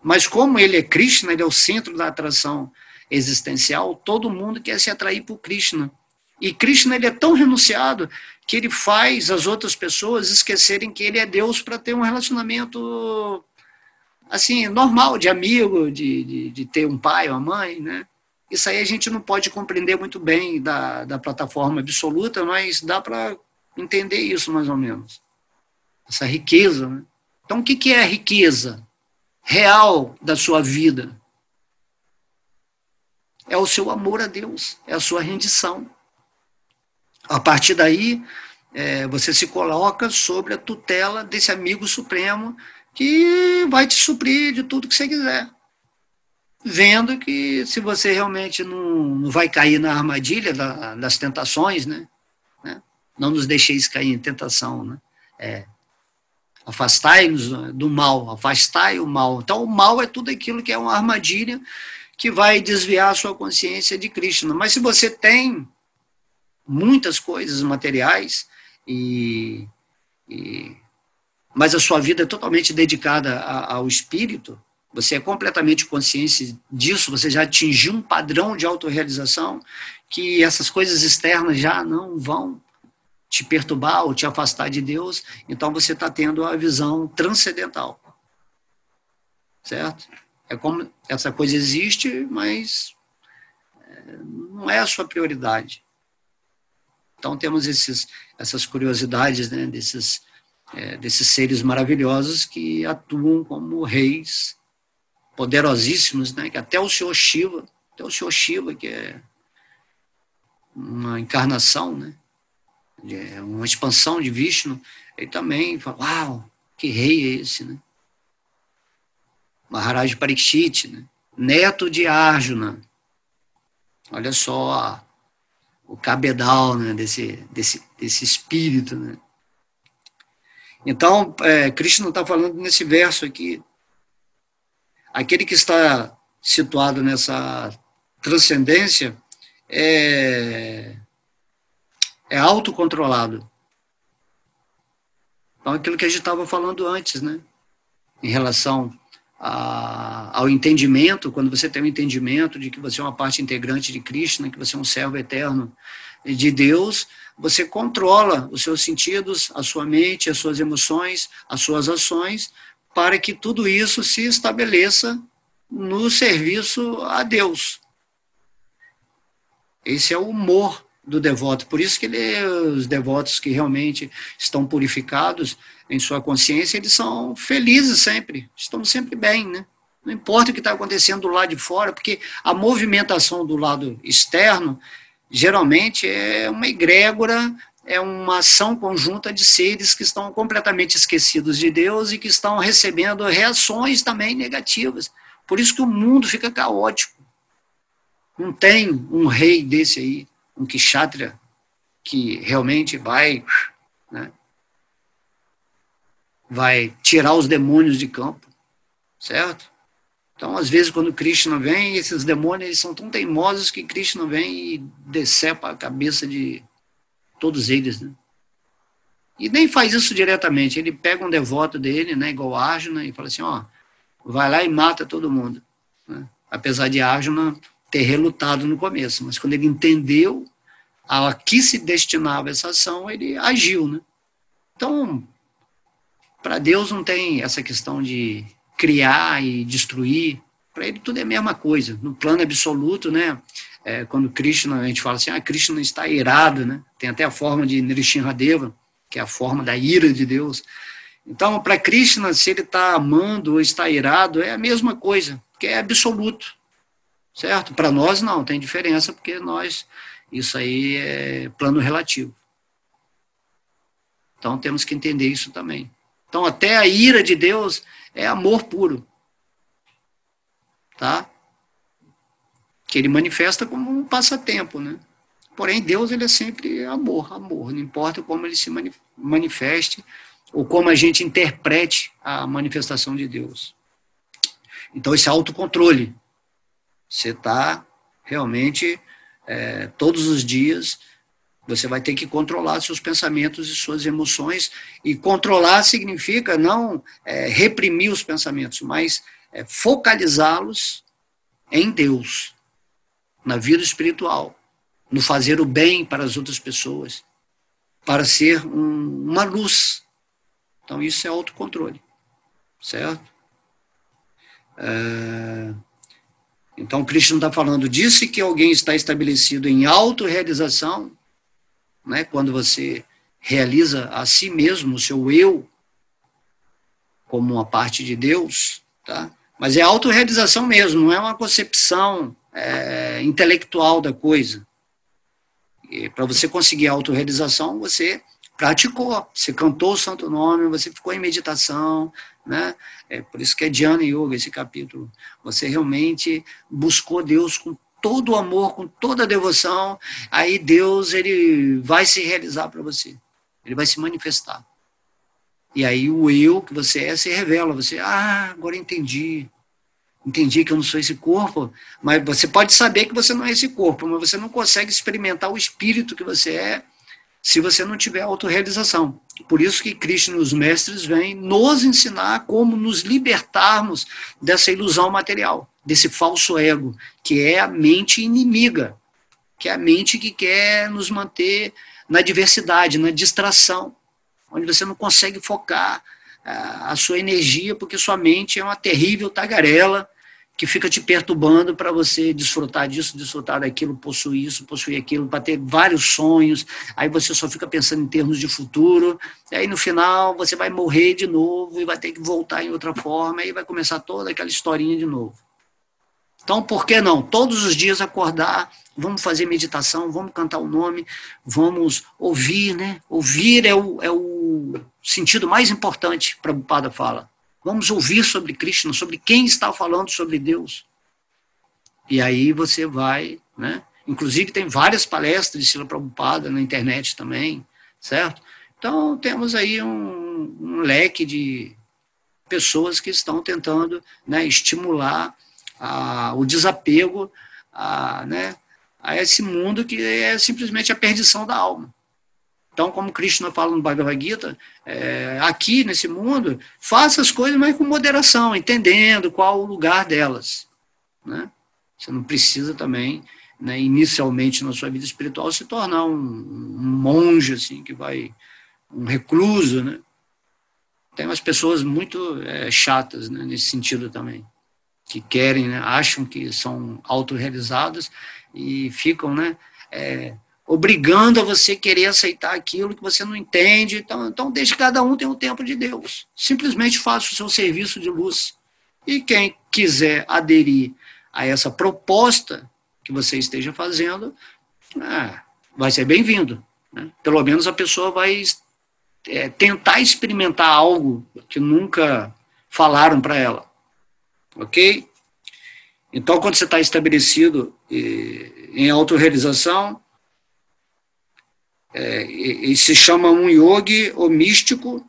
A: Mas como ele é Krishna, ele é o centro da atração existencial, todo mundo quer se atrair por Krishna. E Krishna, ele é tão renunciado que ele faz as outras pessoas esquecerem que ele é Deus para ter um relacionamento assim, normal, de amigo, de ter um pai, uma mãe, né? Isso aí a gente não pode compreender muito bem da plataforma absoluta, mas dá para entender isso mais ou menos. Essa riqueza, né? Então, o que é a riqueza real da sua vida? É o seu amor a Deus, é a sua rendição. A partir daí, você se coloca sobre a tutela desse amigo supremo que vai te suprir de tudo que você quiser. Vendo que se você realmente não vai cair na armadilha das tentações, né? Não nos deixeis cair em tentação, né? Afastai-nos do mal, afastai o mal. Então, o mal é tudo aquilo que é uma armadilha que vai desviar a sua consciência de Krishna. Mas se você tem muitas coisas materiais, mas a sua vida é totalmente dedicada ao espírito, você é completamente consciente disso, você já atingiu um padrão de autorrealização que essas coisas externas já não vão te perturbar ou te afastar de Deus, então você está tendo a visão transcendental. Certo? É como essa coisa existe, mas não é a sua prioridade. Então temos essas curiosidades, né, desses seres maravilhosos que atuam como reis poderosíssimos, né, que até o Senhor Shiva, que é uma encarnação, né, é uma expansão de Vishnu, ele também fala, uau, que rei é esse, né? Maharaj Parikshit, né? Neto de Arjuna. Olha só o cabedal, né, desse espírito, né? Então, Krishna está falando nesse verso aqui, aquele que está situado nessa transcendência é autocontrolado. Então, aquilo que a gente estava falando antes, né? Em relação ao entendimento, quando você tem o entendimento de que você é uma parte integrante de Krishna, que você é um servo eterno de Deus, você controla os seus sentidos, a sua mente, as suas emoções, as suas ações, para que tudo isso se estabeleça no serviço a Deus. Esse é o humor do devoto. Por isso que os devotos que realmente estão purificados em sua consciência, eles são felizes sempre, estão sempre bem, né? Não importa o que está acontecendo do lado de fora, porque a movimentação do lado externo, geralmente, é uma egrégora, é uma ação conjunta de seres que estão completamente esquecidos de Deus e que estão recebendo reações também negativas. Por isso que o mundo fica caótico. Não tem um rei desse aí, um kshatriya, que realmente vai, né, vai tirar os demônios de campo, certo? Então, às vezes, quando Krishna vem, esses demônios eles são tão teimosos que Krishna vem e decepa a cabeça de todos eles, né? E nem faz isso diretamente, ele pega um devoto dele, né, igual Arjuna, e fala assim, ó, vai lá e mata todo mundo, né? Apesar de Arjuna ter relutado no começo, mas quando ele entendeu a que se destinava essa ação, ele agiu, né? Então, para Deus não tem essa questão de criar e destruir, para ele tudo é a mesma coisa. No plano absoluto, né? Quando Krishna, a gente fala assim, Krishna está irado, né? Tem até a forma de Nrsimhadeva, que é a forma da ira de Deus. Então, para Krishna, se ele está amando ou está irado, é a mesma coisa, porque é absoluto, certo? Para nós não, tem diferença, porque isso aí é plano relativo. Então, temos que entender isso também. Então, até a ira de Deus é amor puro, tá? Que ele manifesta como um passatempo, né? Porém, Deus, ele é sempre amor, amor, não importa como ele se manifeste ou como a gente interprete a manifestação de Deus. Então, esse autocontrole, você está realmente, todos os dias, você vai ter que controlar seus pensamentos e suas emoções, e controlar significa não reprimir os pensamentos, mas focalizá-los em Deus, na vida espiritual, no fazer o bem para as outras pessoas, para ser uma luz. Então, isso é autocontrole, certo? Então, Krishna está falando, disse que alguém está estabelecido em autorrealização, né, quando você realiza a si mesmo, o seu eu, como uma parte de Deus, tá? Mas é autorrealização mesmo, não é uma concepção intelectual da coisa. Para você conseguir a autorrealização, você praticou, você cantou o santo nome, você ficou em meditação, né? Por isso que é Dhyana Yoga, esse capítulo. Você realmente buscou Deus com todo o amor, com toda a devoção, aí Deus ele vai se realizar para você, ele vai se manifestar. E aí o eu que você é se revela, você, agora entendi que eu não sou esse corpo, mas você pode saber que você não é esse corpo, mas você não consegue experimentar o espírito que você é se você não tiver autorrealização. Por isso que Krishna e os mestres vêm nos ensinar como nos libertarmos dessa ilusão material, desse falso ego, que é a mente inimiga, que é a mente que quer nos manter na diversidade, na distração, onde você não consegue focar a sua energia, porque sua mente é uma terrível tagarela que fica te perturbando para você desfrutar disso, desfrutar daquilo, possuir isso, possuir aquilo, para ter vários sonhos, aí você só fica pensando em termos de futuro, e aí no final você vai morrer de novo e vai ter que voltar em outra forma, e vai começar toda aquela historinha de novo. Então, por que não? Todos os dias acordar, vamos fazer meditação, vamos cantar o nome, vamos ouvir, né? Ouvir é o sentido mais importante, Prabhupada fala. Vamos ouvir sobre Krishna, sobre quem está falando sobre Deus. E aí você vai, né? Inclusive tem várias palestras de Srila Prabhupada na internet também, certo? Então temos aí um leque de pessoas que estão tentando, né, estimular o desapego a esse mundo que é simplesmente a perdição da alma. Então, como Krishna fala no Bhagavad Gita, aqui nesse mundo, faça as coisas, mas com moderação, entendendo qual o lugar delas. Né? Você não precisa também, né, inicialmente na sua vida espiritual, se tornar um monge, assim, um recluso. Né? Tem umas pessoas muito chatas, né, nesse sentido também, que querem, né, acham que são autorrealizadas e ficam, né, obrigando a você querer aceitar aquilo que você não entende. Então deixe cada um ter o tempo de Deus. Simplesmente faça o seu serviço de luz. E quem quiser aderir a essa proposta que você esteja fazendo, vai ser bem-vindo. Né? Pelo menos a pessoa vai tentar experimentar algo que nunca falaram para ela. Ok? Então, quando você está estabelecido em autorrealização, e se chama um yogi ou místico,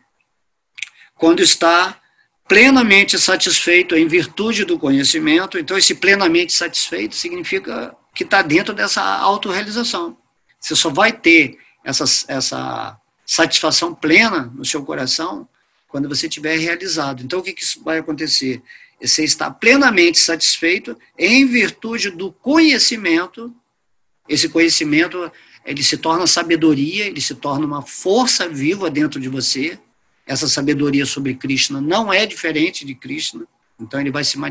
A: quando está plenamente satisfeito em virtude do conhecimento. Então, esse plenamente satisfeito significa que está dentro dessa autorrealização. Você só vai ter essa satisfação plena no seu coração quando você estiver realizado. Então, o que isso vai acontecer? Você está plenamente satisfeito em virtude do conhecimento. Esse conhecimento, ele se torna sabedoria, ele se torna uma força viva dentro de você. Essa sabedoria sobre Krishna não é diferente de Krishna. Então,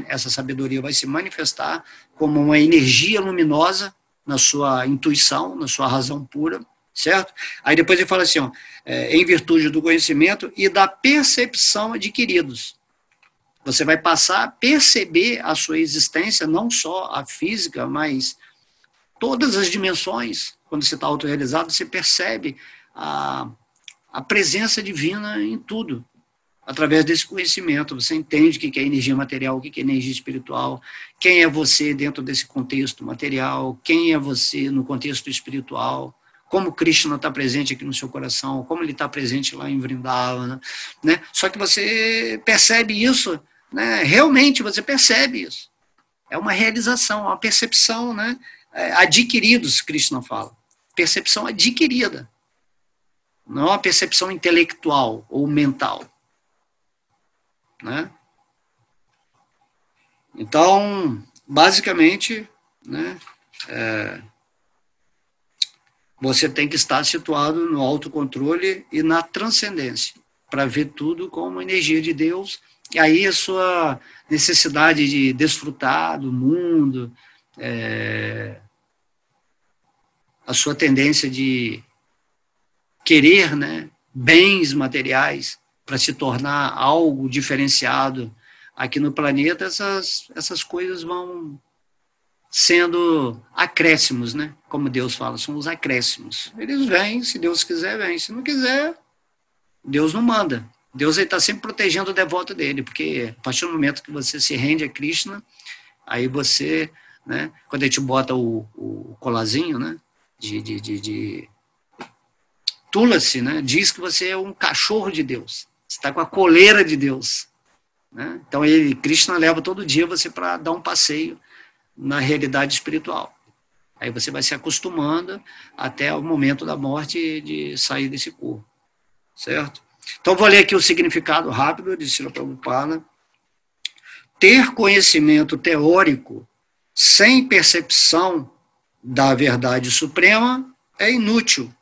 A: essa sabedoria vai se manifestar como uma energia luminosa na sua intuição, na sua razão pura, certo? Aí depois ele fala assim, em virtude do conhecimento e da percepção adquiridos. Você vai passar a perceber a sua existência, não só a física, mas todas as dimensões. Quando você está autorrealizado, você percebe a presença divina em tudo. Através desse conhecimento, você entende o que é energia material, o que é energia espiritual, quem é você dentro desse contexto material, quem é você no contexto espiritual, como Krishna está presente aqui no seu coração, como ele está presente lá em Vrindavana, né? Só que você percebe isso, né? Realmente você percebe isso. É uma realização, uma percepção, né? Adquiridos, Krishna fala. Percepção adquirida. Não é uma percepção intelectual ou mental. Né? Então, basicamente, né, você tem que estar situado no autocontrole e na transcendência, para ver tudo como energia de Deus, e aí a sua necessidade de desfrutar do mundo, a sua tendência de querer, né, bens materiais, para se tornar algo diferenciado aqui no planeta, essas coisas vão sendo acréscimos, né? Como Deus fala, são os acréscimos. Eles vêm, se Deus quiser, vem. Se não quiser, Deus não manda. Deus está sempre protegendo o devoto dele, porque a partir do momento que você se rende a Krishna, aí você, né, quando a gente bota o colazinho, né, de Tulasi, né, diz que você é um cachorro de Deus. Você está com a coleira de Deus. Né? Então, Krishna leva todo dia você para dar um passeio na realidade espiritual. Aí você vai se acostumando até o momento da morte de sair desse corpo. Certo? Então, vou ler aqui o significado rápido de Srila Prabhupada. Ter conhecimento teórico sem percepção da verdade suprema é inútil.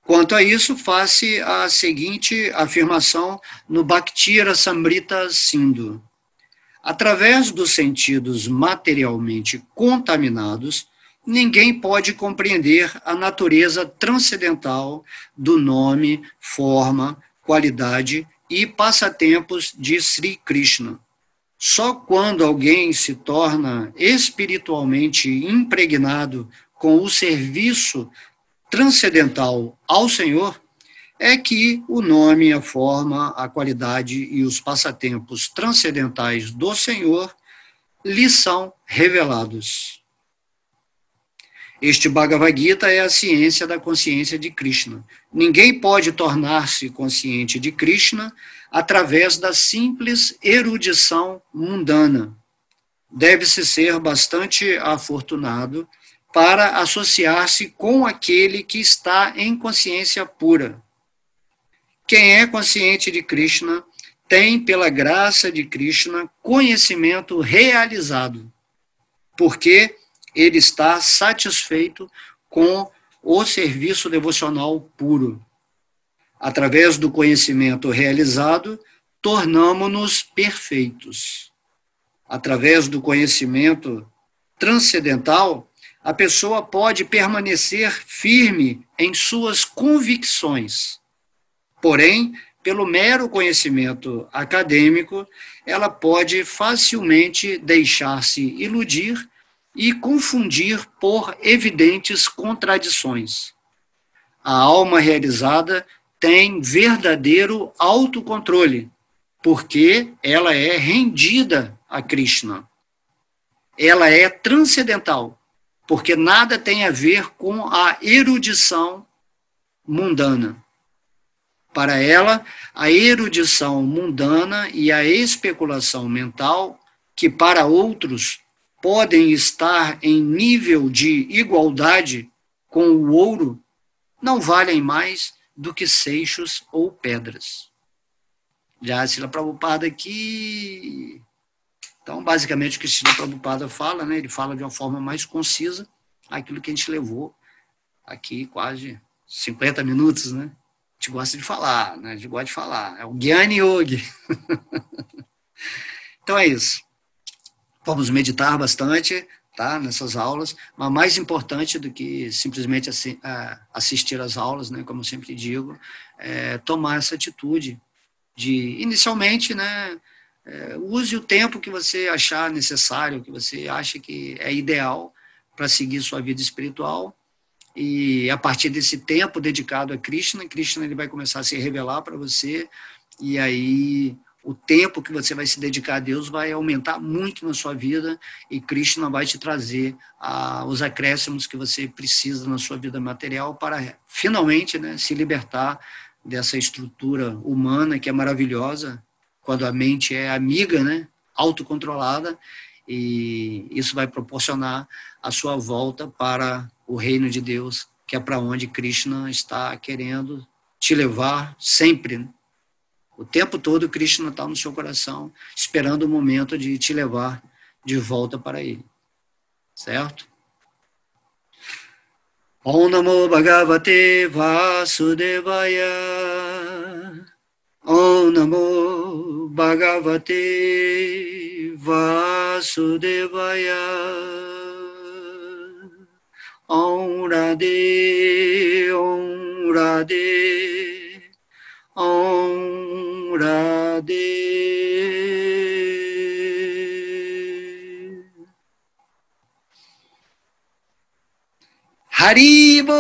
A: Quanto a isso, faz-se a seguinte afirmação no Bhakti Rasamrita Sindhu. Através dos sentidos materialmente contaminados, ninguém pode compreender a natureza transcendental do nome, forma, qualidade e passatempos de Sri Krishna. Só quando alguém se torna espiritualmente impregnado com o serviço transcendental ao Senhor, é que o nome, a forma, a qualidade e os passatempos transcendentais do Senhor lhe são revelados. Este Bhagavad Gita é a ciência da consciência de Krishna. Ninguém pode tornar-se consciente de Krishna através da simples erudição mundana. Deve-se ser bastante afortunado para associar-se com aquele que está em consciência pura. Quem é consciente de Krishna tem, pela graça de Krishna, conhecimento realizado, porque ele está satisfeito com o serviço devocional puro. Através do conhecimento realizado, tornamo-nos perfeitos. Através do conhecimento transcendental, a pessoa pode permanecer firme em suas convicções. Porém, pelo mero conhecimento acadêmico, ela pode facilmente deixar-se iludir e confundir por evidentes contradições. A alma realizada tem verdadeiro autocontrole, porque ela é rendida a Krishna. Ela é transcendental, porque nada tem a ver com a erudição mundana. Para ela, a erudição mundana e a especulação mental, que para outros podem estar em nível de igualdade com o ouro, não valem mais do que seixos ou pedras. Já Srila Prabhupada aqui... Então, basicamente, o que Srila Prabhupada fala, né, ele fala de uma forma mais concisa aquilo que a gente levou aqui quase 50 minutos, né? A gente gosta de falar, né? A gente gosta de falar. É o Gyani Yogi. Então é isso. Vamos meditar bastante, tá, nessas aulas, mas mais importante do que simplesmente assistir às aulas, né, como eu sempre digo, é tomar essa atitude de, inicialmente, né, use o tempo que você achar necessário, que você acha que é ideal para seguir sua vida espiritual, e a partir desse tempo dedicado a Krishna, Krishna ele vai começar a se revelar para você, e aí o tempo que você vai se dedicar a Deus vai aumentar muito na sua vida, e Krishna vai te trazer os acréscimos que você precisa na sua vida material para finalmente, né, se libertar dessa estrutura humana que é maravilhosa, quando a mente é amiga, né, autocontrolada, e isso vai proporcionar a sua volta para o reino de Deus, que é para onde Krishna está querendo te levar sempre, né? O tempo todo Krishna está no seu coração, esperando o momento de te levar de volta para ele. Certo? Om Namo Bhagavate Vasudevaya. Om Namo Bhagavate Vasudevaya. Om Radhe, Om Radhe, Om Radhe. Haribo!